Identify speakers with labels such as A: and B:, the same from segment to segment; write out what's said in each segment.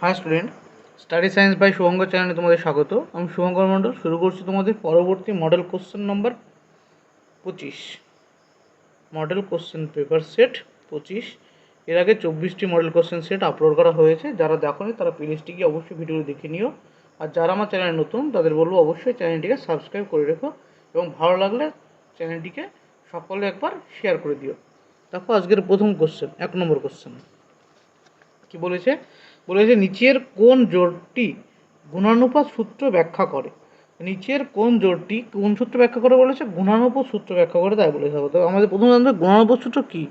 A: High student, study science by Shubhankar চ্যানেলে তোমাদের স্বাগত। আমি শুভঙ্কর মণ্ডল। শুরু করছি তোমাদের পরবর্তী model question number 25, model question paper set 25। এর আগে 24টি মডেল কোশ্চেন সেট আপলোড করা হয়েছে। যারা দেখোনি তারা প্লেলিস্টে গিয়ে অবশ্যই ভিডিওটি দেখে নিও। আর যারা আমার চ্যানেলে নতুন তাদের বলবো অবশ্যই চ্যানেলটিকে সাবস্ক্রাইব করে রেখো এবং ভালো লাগলে চ্যানেলটিকে সকলে একবার শেয়ার করে দিও। দেখো আজকের প্রথম কোশ্চেন, 1 নম্বর কোশ্চেন কি বলেছে? বলেছে নিচের কোন জোড়টি গুণানুপাত সূত্র ব্যাখ্যা করে। নিচের কোন জোড়টি কোন সূত্র ব্যাখ্যা করে বলেছে? গুণানুপাত সূত্র ব্যাখ্যা করে, তাই বলেছে। তো আমাদের প্রথম জানতে গুণানুপাত সূত্র কি?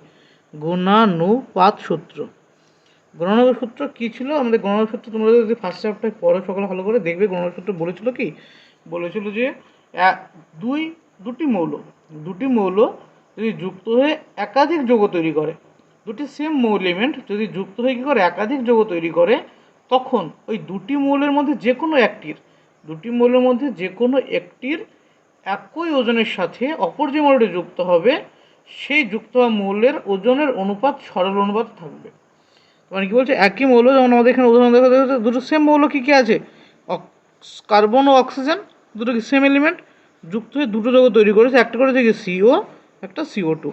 A: গুণানুপাত সূত্র, গুণানুপাত সূত্র কি ছিল? আমাদের গুণানুপাত সূত্র তোমরা যদি ফার্স্ট চ্যাপ্টারে পড়ো সকলে ভালো করে দেখবে। গুণানুপাত সূত্র বলেছিল কি? বলেছিল যে দুটি মৌল যদি যুক্ত হয়ে একাধিক যৌগ তৈরি করে, দুটি সেম এলিমেন্ট যদি যুক্ত হয়ে কী করে একাধিক যৌগ তৈরি করে, তখন ওই দুটি মৌলের মধ্যে যে কোনো একটির একই ওজনের সাথে অপর যে মৌলটি যুক্ত হবে সেই যুক্ত হওয়া মৌলের ওজনের অনুপাত সরল অনুপাত থাকবে। মানে কি বলছে? একই মৌল, যেমন আমাদের এখানে উদাহরণ দেখা যাচ্ছে দুটো সেম মৌল কী কী আছে, কার্বন ও অক্সিজেন, দুটো কি সেম এলিমেন্ট যুক্ত হয়ে দুটো যৌগ তৈরি করেছে, একটা করেছে কি CO, একটা CO2।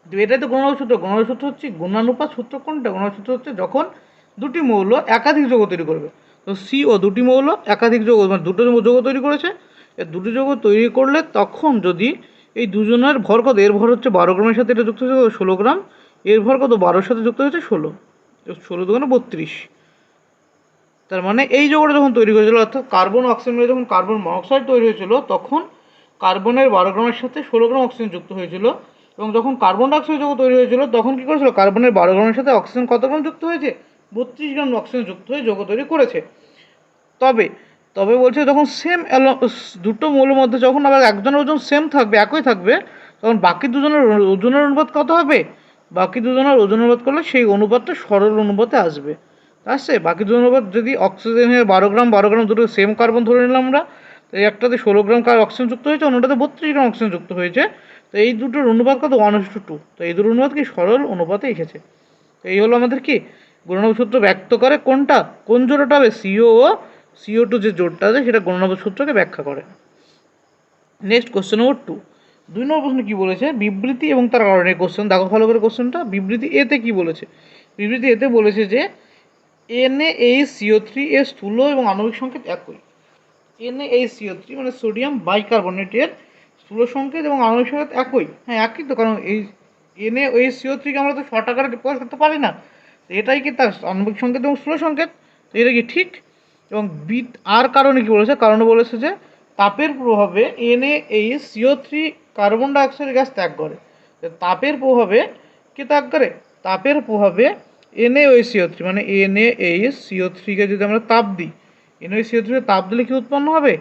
A: তো এটাই তো গুণানুপাত সূত্র। গুণানুপাত সূত্র হচ্ছে গুণানুপাত সূত্র কোনটা? গুণানুপাত সূত্র হচ্ছে যখন দুটি মৌল একাধিক যৌগ তৈরি করবে। তো CO দুটি মৌল একাধিক যৌগ মানে দুটো যৌগ তৈরি করেছে, এর দুটি যৌগ তৈরি করলে তখন যদি এই দুজনের ভর কত, এর ভর হচ্ছে 12 গ্রামের সাথে এটা যুক্ত হয়েছে 16 গ্রাম, এর ভর কত 12-এর সাথে যুক্ত হয়েছে 16, 16 দুগুণে 32। তার মানে এই যৌগটা যখন তৈরি করেছিল, অর্থাৎ কার্বন অক্সিজেন মিলে যখন কার্বন মনোক্সাইড তৈরি হয়েছিল, তখন কার্বনের 12 গ্রামের সাথে 16 গ্রাম অক্সিজেন যুক্ত হয়েছিল। এবং যখন কার্বন ডাইঅক্সাইড যৌগ তৈরি হয়েছিল তখন কী করেছিল? কার্বনের 12 গ্রামের সাথে অক্সিজেন কত গ্রাম যুক্ত হয়েছে? 32 গ্রাম অক্সিজেন যুক্ত হয়ে যৌগ তৈরি করেছে। তবে বলছে যখন দুটো মৌলের মধ্যে যখন আবার একজনের ওজন সেম থাকবে, একই থাকবে, তখন বাকি দুজনের ওজনের অনুপাত কত হবে? বাকি দুজনের ওজন অনুপাত করলে সেই অনুপাতটা সরল অনুপাতে আসবে। আসছে বাকি দুজন অনুপাত যদি অক্সিজেনের 12 গ্রাম দুটো সেম কার্বন ধরে নিলাম আমরা, তো একটাতে 16 গ্রাম অক্সিজেন যুক্ত হয়েছে, অন্যটাতে 32 গ্রাম অক্সিজেন যুক্ত হয়েছে। তো এই দুটোর অনুপাত কত? 1:2। তো এই দুটোর অনুপাত কি সরল অনুপাতে এসেছে। তো এই হলো আমাদের কি গুণানুপাত সূত্র ব্যক্ত করে কোনটা, কোন জোড়াটা হবে? CO ও CO2 যে জোড়টা আছে সেটা গুণানুপাত সূত্রকে ব্যাখ্যা করে। নেক্সট কোশ্চেন নম্বর 2, 2 নম্বর প্রশ্ন কি বলেছে? বিবৃতি এবং তার কারণে। কোশ্চেন দেখো ভালো করে কোশ্চেনটা। বিবৃতি এতে কি বলেছে? বিবৃতি এতে বলেছে যে NaHCO3 এর স্থূল এবং আণবিক সংকেত একই। NaHCO3 মানে সোডিয়াম বাইকার্বনেটের স্থূল সংকেত এবং আণবিক সংকেত একই। হ্যাঁ একই তো, কারণ এই NaOH-CO3 কে আমরা তো শর্ট আকারে প্রকাশ করতে পারি না। এটাই কি তার আণবিক সংকেত এবং স্থূল সংকেত? তো এটা কি ঠিক? এবং আর কারণে কি বলেছে? কারণে বলেছে যে তাপের প্রভাবে NaHCO3 কার্বন ডাইঅক্সাইড গ্যাস ত্যাগ করে। তাপের প্রভাবে কি ত্যাগ করে? তাপের প্রভাবে NaOH-CO3 মানে NaHCO3 কে যদি আমরা তাপ দিই, NaOH-CO3 কে তাপ দিলে কি উৎপন্ন হবে?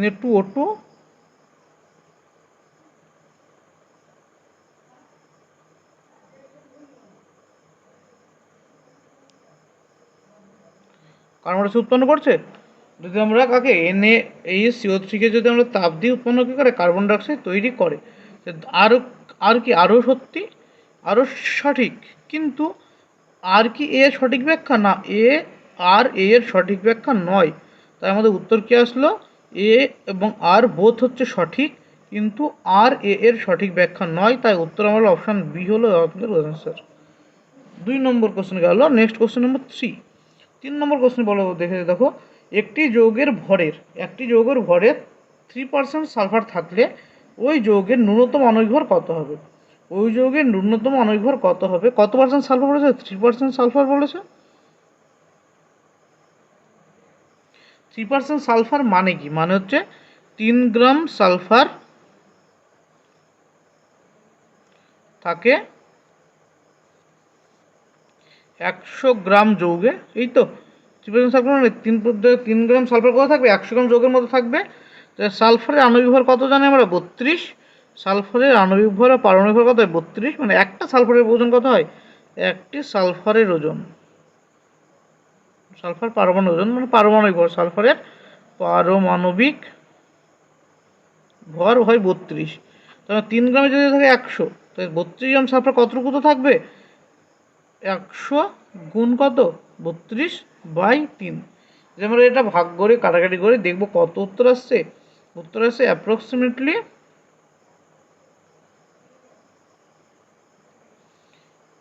A: Na2O2 কার্বন ডাইঅক্সাইড উৎপন্ন করছে। যদি আমরা কাকে NaHCO3 কে যদি আমরা তাপ দিয়ে উৎপন্ন কী করে? কার্বন ডাইঅক্সাইড তৈরি করে। আরও সত্যি, আরও সঠিক। কিন্তু আর কি এর সঠিক ব্যাখ্যা? না, এর সঠিক ব্যাখ্যা নয়। তাই আমাদের উত্তর কি আসলো? এ এবং আর বোথ হচ্ছে সঠিক, কিন্তু এর সঠিক ব্যাখ্যা নয়। তাই উত্তর আমার অপশান বি হলো আপনাদের আনসার। 2 নম্বর কোশ্চেন গেল। নেক্সট কোশ্চেন নম্বর 3, 3 নম্বর কোশ্চেন বলো, দেখো একটি যৌগের ভরের 3% সালফার থাকলে ওই যৌগের ন্যূনতম আণবিক ভর কত হবে? ওই যৌগের ন্যূনতম আণবিক ভর কত হবে? কত পার্সেন্ট সালফার বলেছে? 3% সালফার বলেছে। 3% সালফার মানে কি? মানে হচ্ছে 3 গ্রাম সালফার থাকে 100 গ্রাম যৌগে। এই তো 3% সালফার মানে 3 গ্রাম সালফার কত থাকবে? 100 গ্রাম যৌগের মতো থাকবে। সালফারের আণবিক ভর কত জানি আমরা? 32। সালফারের আণবিক ভর আর পারমাণবিক ভর কত হয়? 32। মানে একটা সালফারের ওজন কত হয়? একটি সালফারের ওজন সালফার পারমাণবিক ওজন মানে পারমাণবিক ভর, সালফারের পারমাণবিক ভর হয় 32। তাহলে 3 গ্রামে যদি থাকে 100, তাহলে 32 গ্রাম সালফার কতটুকু তো থাকবে? 100 গুণ কত? 32/3। যে আমরা এটা ভাগ করে কাটাকাটি করে দেখবো কত উত্তর আসছে। উত্তর আসছে অ্যাপ্রক্সিমেটলি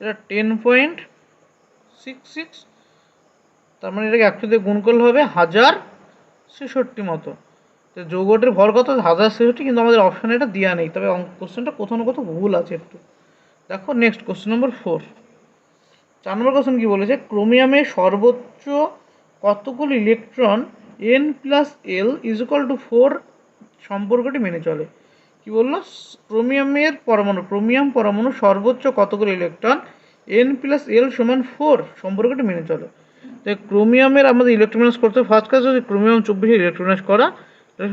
A: এটা 10.66। তার মানে এটাকে 100 দিয়ে গুণ করলে হবে 1066 মতো। তো যৌগটির ভর কত? 1066, কিন্তু আমাদের অপশানে এটা দেওয়া নেই, তবে কোশ্চেনটা কোথাও না কোথাও ভুল আছে একটু। দেখো নেক্সট কোশ্চেন নম্বর 4। 4 নম্বর কোশ্চেন কি বলেছে? ক্রোমিয়ামের সর্বোচ্চ কতগুলো ইলেকট্রন n+l = 4 সম্পর্কটি মেনে চলে? কি বললো? ক্রোমিয়াম পরমাণু সর্বোচ্চ কতগুলো ইলেকট্রন n+l = 4 সম্পর্কটি মেনে চলে। তো ক্রোমিয়ামের আমাদের ইলেকট্রোনাইজ করতে ফার্স্ট কাজ হচ্ছে ক্রোমিয়াম 24 ইলেকট্রোনাইজ করা।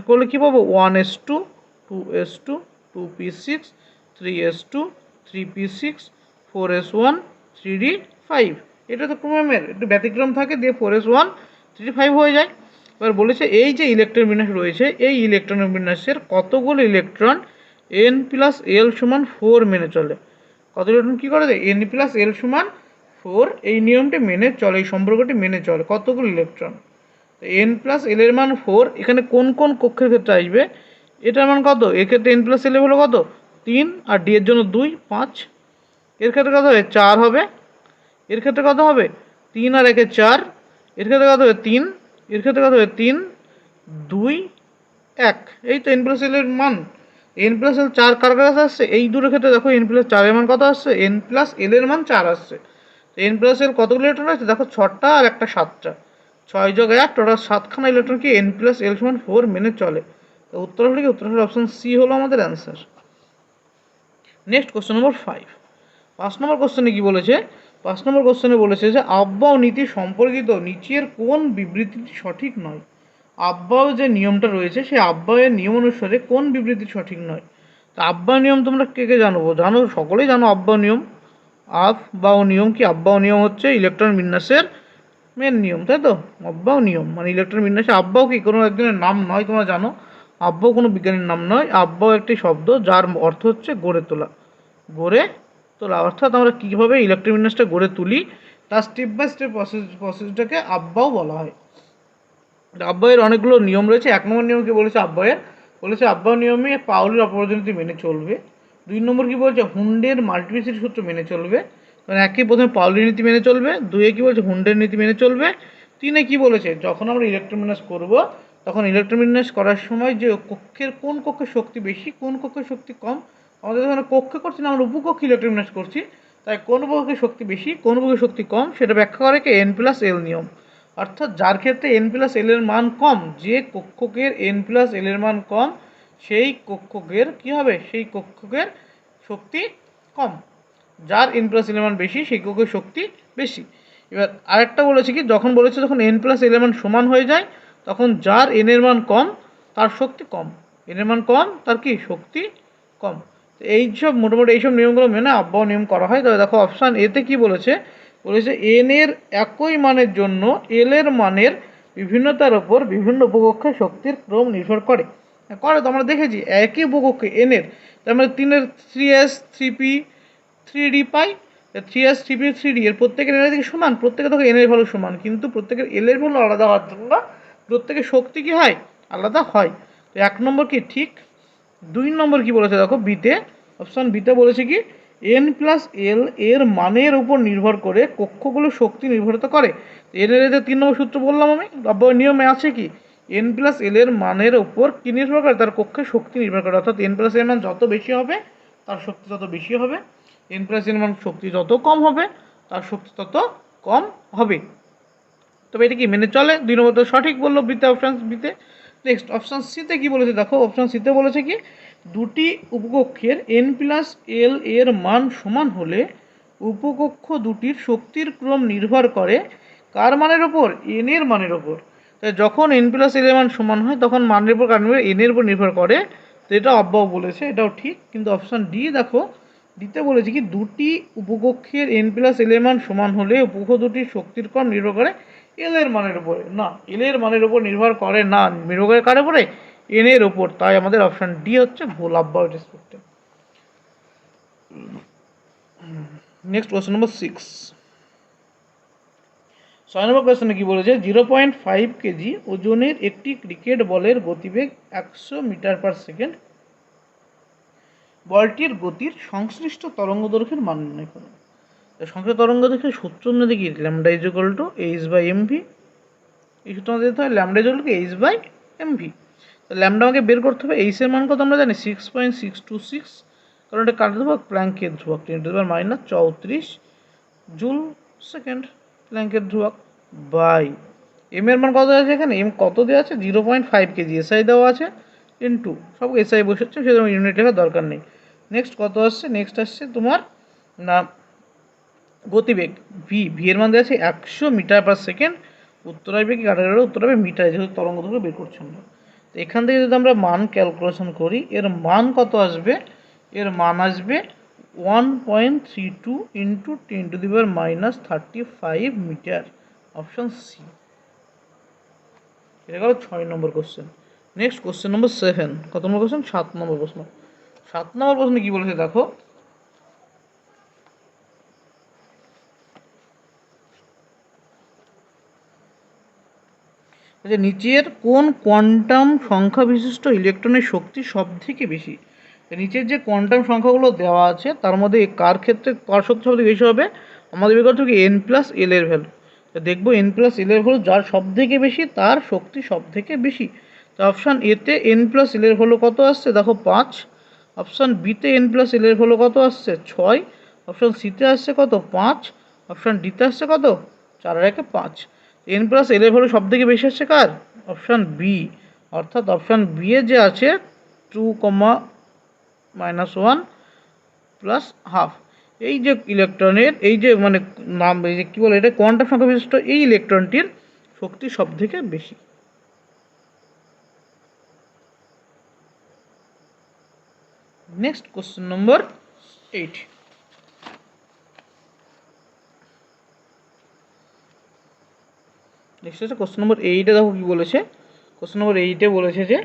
A: করলে কী পাবো? 1s2 2s2 2p6 3s2 3p6 4s1 3d5। এটা তো ক্রোমিয়ামের একটু ব্যতিক্রম থাকে, দিয়ে 4s1 3d5 হয়ে যায়। এবার বলেছে এই যে ইলেকট্রন বিন্যাস রয়েছে, এই ইলেকট্রন বিন্যাসের কতগুলো ইলেকট্রন n+l = 4 মেনে চলে। কত ইলেকট্রন কী করে দেয়? n+l = 4 এই নিয়মটি মেনে চলে, এই সম্পর্কটি মেনে চলে। কতগুলো ইলেকট্রন? n+l এর মান 4। এখানে কোন কোন কক্ষের ক্ষেত্রে আসবে? এটার মান কত? এক্ষেত্রে n+l হলো কত? 3, আর ডি এর জন্য 2 5। এর ক্ষেত্রে কত হবে? 4 হবে। এর ক্ষেত্রে কত হবে? 3 আর 1 4। এর ক্ষেত্রে কত হবে? 3। এর ক্ষেত্রে কত হবে? 3 2 1। এই তো n+l এর মান। n+l 4 কার কাছে আসছে? এই দুটোর ক্ষেত্রে দেখো n+4 এর মান কত আসছে? n+l এর মান 4 আসছে। তো n+l কতগুলো ইলেকট্রন আছে? দেখো 6টা আর একটা 7টা, 6 যোগ 1 টোটাল 7খানা ইলেকট্রন কি n+l = 4 মেনে চলে। তো উত্তর হলো কি? উত্তর হলো অপশন সি হলো আমাদের অ্যান্সার। নেক্সট কোশ্চেন নম্বর 5। 5 নম্বর কোশ্চেনে কি বলেছে? 5 নম্বর কোশ্চেনে বলেছে যে আবহাওয়া নীতি সম্পর্কিত নিচের কোন বিবৃতিটি সঠিক নয়? আবহাওয়া যে নিয়মটা রয়েছে, সেই আবহাওয়ার নিয়ম অনুসারে কোন বিবৃতি সঠিক নয়? তো আবহাওয়া নিয়ম তোমরা কে কে জানো? জানো, সকলেই জানো আবহাওয়া নিয়ম। আবহাওয়া নিয়ম কি? আবহাওয়া নিয়ম হচ্ছে ইলেকট্রন বিন্যাসের মেন নিয়ম, তাই তো? আবহাওয়া নিয়ম মানে ইলেকট্রন বিন্যাসে। আবহাওয়া কি কোনো একজনের নাম নয়, তোমরা জানো। আবহাওয়া কোনো বিজ্ঞানীর নাম নয়। আবহাওয়া একটি শব্দ যার অর্থ হচ্ছে গড়ে তোলা। গড়ে তোলা অর্থাৎ আমরা কীভাবে ইলেকট্রন বিন্যাসটা গড়ে তুলি তার স্টেপ বাই স্টেপ প্রসেসটাকে আবহাওয়া বলা হয়। আবহাওয়ার অনেকগুলো নিয়ম রয়েছে। 1 নম্বর নিয়ম কি বলেছে? বলেছে আবহাওয়া নিয়মে পাউলির অপরজনীতি মেনে চলবে। 2 নম্বর কি বলছে? হুন্ডের মাল্টিপ্লিসিটি সূত্র মেনে চলবে। কারণ একই প্রথমে পাউলির নীতি মেনে চলবে। 2-এ কি বলছে? হুন্ডের নীতি মেনে চলবে। 3-এ কি বলেছে? যখন আমরা ইলেকট্রন বিন্যাস করব, তখন ইলেকট্রন বিন্যাস করার সময় যে কক্ষের কোন কক্ষের শক্তি বেশি, কোন কক্ষের শক্তি কম। আমাদের এখানে কক্ষে করছি না, আমরা উপকক্ষে ইলেকট্রন বিন্যাস করছি, তাই কোন উপকক্ষের শক্তি বেশি, কোন উপকক্ষের শক্তি কম, সেটা ব্যাখ্যা করে কি n+l নিয়ম। অর্থাৎ যার ক্ষেত্রে n+l এর মান কম, যে কক্ষকের n+l এর মান কম, সেই কক্ষকের কি হবে? সেই কক্ষকের শক্তি কম। যার n+l এর মান বেশি, সেই কক্ষের শক্তি বেশি। এবার আরেকটা বলেছে কি? যখন বলেছে যখন n+l এর মান সমান হয়ে যায়, তখন যার n এর মান কম তার শক্তি কম। n এর মান কম, তার কি? শক্তি কম। এইসব মোটামুটি এইসব নিয়মগুলো মেনে আবহাওয়া নিয়ম করা হয়। তবে দেখো অপশান এতে কি বলেছে? বলেছে n এর একই মানের জন্য l এর মানের বিভিন্নতার ওপর বিভিন্ন উপকক্ষে শক্তির ক্রম নির্ভর করে। তো আমরা দেখেছি একই উপকক্ষে n এর, তার মানে 3-এর 3s 3p 3d পাই। 3s 3p 3d এর প্রত্যেকের n এর দিকে সমান, প্রত্যেকে দেখো n এর ভ্যালু সমান, কিন্তু প্রত্যেকের l এর ভ্যালু আলাদা হওয়ার জন্য প্রত্যেকের শক্তি কি হয়? আলাদা হয়। তো 1 নম্বর কি ঠিক। 2 নম্বর কি বলেছে? দেখো বিতে, অপশান বিতে বলেছে কি? n+l এর মানের উপর নির্ভর করে কক্ষগুলোর শক্তি নির্ভরিত করে। n এর যে 3 নম্বর সূত্র বললাম আমি, আবহাওয়া নিয়মে আছে কি? n+l এর মানের উপর কি নির্ভর করে? তার কক্ষের শক্তি নির্ভর করে। অর্থাৎ n+l এর মান যত বেশি হবে তার শক্তি তত বেশি হবে, n+l এর মান শক্তি যত কম হবে তার শক্তি তত কম হবে। তবে এটা কি মেনে চলে? 2 নম্বর তো সঠিক বললো বিতে, অপশান বিতে। নেক্সট অপশান সিতে কি বলেছে? দেখো অপশান সিতে বলেছে কি? দুটি উপকক্ষের n+l এর মান সমান হলে উপকক্ষ দুটির শক্তির ক্রম নির্ভর করে কার মানের ওপর? n এর মানের ওপর। তাই যখন n+l এর মান সমান হয় তখন মানের উপর কার নির্ভর? n এর উপর নির্ভর করে। তো এটা আবহাওয়া বলেছে, এটাও ঠিক। কিন্তু অপশান ডি দেখো ডিতে বলেছে কি দুটি উপকক্ষের n প্লাস এল এর মান সমান হলে উপকক্ষ দুটির শক্তির ক্রম নির্ভর করে এল এর মানের উপরে। না, এল এর মানের উপর নির্ভর করে না, নির্ভর করে কার উপরে? এন এর উপর। তাই আমাদের অপশন ডি হচ্ছে ভুল। আব্বাউট রেসপেক্টে। Next question number 6। 6 নম্বর কোয়েশ্চেনে কি বলেছে? 0.5 কেজি ওজনের একটি ক্রিকেট বলের গতিবেগ 100 মিটার পার সেকেন্ড। বলটির গতির সংশ্লিষ্ট তরঙ্গ দৈর্ঘ্যের মান নির্ণয় করো। সংশ্লিষ্ট তরঙ্গ দৈর্ঘ্যের সূত্র মধ্যে কি? Lambda is equal to H by MV. এই সূত্র আমাদের দিতে হয় lambda is equal to H by MV. তো ল্যামডা আমাকে বের করতে হবে। এইচ এর মান কত আমরা জানি? 6.626, কারণ এটা কার ধ্রুবক? প্ল্যাঙ্কের ধ্রুবক। 10⁻⁻34 জুল সেকেন্ড প্ল্যাঙ্কের ধ্রুবক। বাই এম এর মান কত আছে এখানে? এম কত দেওয়া আছে? 0.5 কেজি। এসআই দেওয়া আছে ইন্টু সব এসআই বসেছে, সেজন্য ইউনিট লেখার দরকার নেই। নেক্সট কত আসছে? নেক্সট আসছে তোমার না গতিবেগ ভি। ভি এর মান দেওয়া আছে 100 মিটার পার সেকেন্ড। উত্তর আসবে কি কাটাকাটি? উত্তর হবে মিটার, যেহেতু তরঙ্গ দৈর্ঘ্য বের করছি আমরা। তো এখান থেকে যদি আমরা মান ক্যালকুলেশন করি, এর মান কত আসবে? এর মান আসবে 1.32 ইন্টু 10⁻⁻35 মিটার। Option C. এটা গেল 6 নম্বর কোশ্চেন। নেক্সট কোশ্চেন নম্বর 7। কত নম্বর কোশ্চেন? 7 নম্বর প্রশ্ন। 7 নম্বর প্রশ্নে কি বলেছে দেখো। যে নিচের কোন কোয়ান্টাম সংখ্যা বিশিষ্ট ইলেকট্রনের শক্তি সব থেকে বেশি? নিচের যে কোয়ান্টাম সংখ্যাগুলো দেওয়া আছে তার মধ্যে কার ক্ষেত্রে কার শক্তি সবথেকে বেশি হবে? আমাদের বের করতে হবে এন প্লাস এল এর ভ্যালু। তো দেখবো এন প্লাস এল এর ভ্যালু যার সব থেকে বেশি তার শক্তি সব থেকে বেশি। তো অপশান এতে এন প্লাস এল এর ভ্যালু কত আসছে দেখো? 5। অপশান বিতে এন প্লাস এল এর ভ্যালু কত আসছে? 6। অপশান সিতে আসছে কত? 5। অপশান ডিতে আসছে কত? 4 আর 1 5। এন প্লাস এল এর ভ্যালু সব থেকে বেশি আসছে কার? Option B. অর্থাৎ অপশান বি এ যে আছে 2, প্লাস হাফ। এই যে ইলেকট্রনের এই যে মানে নাম এই যে কী বলে এটা কোয়ান্টাম সংখ্যা বিশিষ্ট এই ইলেকট্রনটির শক্তি সব থেকে বেশি। নেক্সট কোশ্চেন নম্বর 8। নেক্সট হচ্ছে কোশ্চেন নম্বর 8-এ দেখো কী বলেছে। কোশ্চেন নম্বর 8-এ বলেছে যে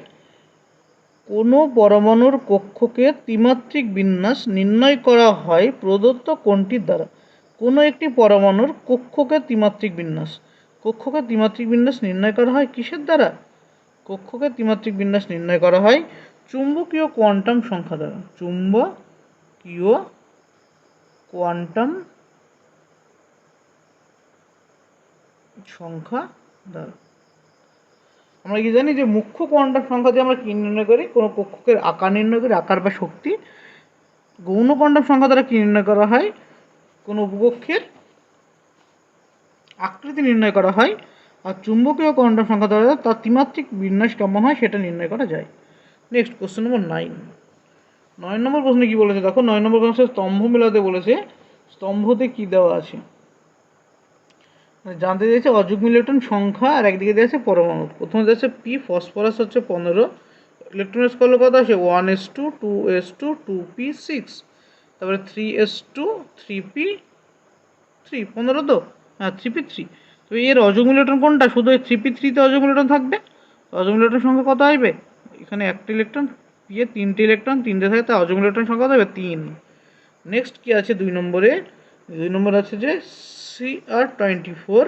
A: কোনো পরমাণুর কক্ষকে ত্রিমাত্রিক বিন্যাস নির্ণয় করা হয় প্রদত্ত কোণটির দ্বারা। কোনো একটি পরমাণুর কক্ষকে ত্রিমাত্রিক বিন্যাস, কক্ষকে ত্রিমাত্রিক বিন্যাস নির্ণয় করা হয় কিসের দ্বারা? কক্ষকে ত্রিমাত্রিক বিন্যাস নির্ণয় করা হয় চুম্বকীয় কোয়ান্টাম সংখ্যা দ্বারা। চুম্বকীয় কোয়ান্টাম সংখ্যা দ্বারা। আমরা কি জানি যে মুখ্য কোয়ান্টাম সংখ্যা দিয়ে আমরা কী নির্ণয় করি? কোনো কক্ষকের আকার নির্ণয় করি, আকার বা শক্তি। গৌণ কোয়ান্টাম সংখ্যা দ্বারা কী নির্ণয় করা হয়? কোনো উপকক্ষের আকৃতি নির্ণয় করা হয়। আর চুম্বকীয় কোয়ান্টাম সংখ্যা দ্বারা তার ত্রিমাত্রিক বিন্যাস কেমন হয় সেটা নির্ণয় করা যায়। নেক্সট কোশ্চেন নম্বর 9। 9 নম্বর প্রশ্নে কী বলেছে দেখো। 9 নম্বর প্রশ্নে স্তম্ভ মেলাতে বলেছে। স্তম্ভতে কী দেওয়া আছে জানতে চাইছে? অযুগ্ম ইলেকট্রন সংখ্যা আর একদিকে দেওয়া আছে পরমাণু। প্রথমে দেওয়া আছে পি, ফসফরাস হচ্ছে 15, ইলেকট্রনের স্কল কত আছে? 1s2 2s2 2p6, তারপরে 3s2 3p3, 15 তো? হ্যাঁ 3p3। তো এর অযুগ্ম ইলেকট্রন কোনটা? শুধু এই 3p3-তে অযুগ্ম ইলেকট্রন থাকবে। অযুগ্ম ইলেকট্রন সংখ্যা কত আসবে? এখানে একটা ইলেকট্রন, পি এর 3টে ইলেকট্রন, 3টে থাকে, তার অযুগ্ম ইলেকট্রন সংখ্যা কত হবে? 3। নেক্সট কি আছে 2 নম্বরে? 2 নম্বর আছে যে Cr24।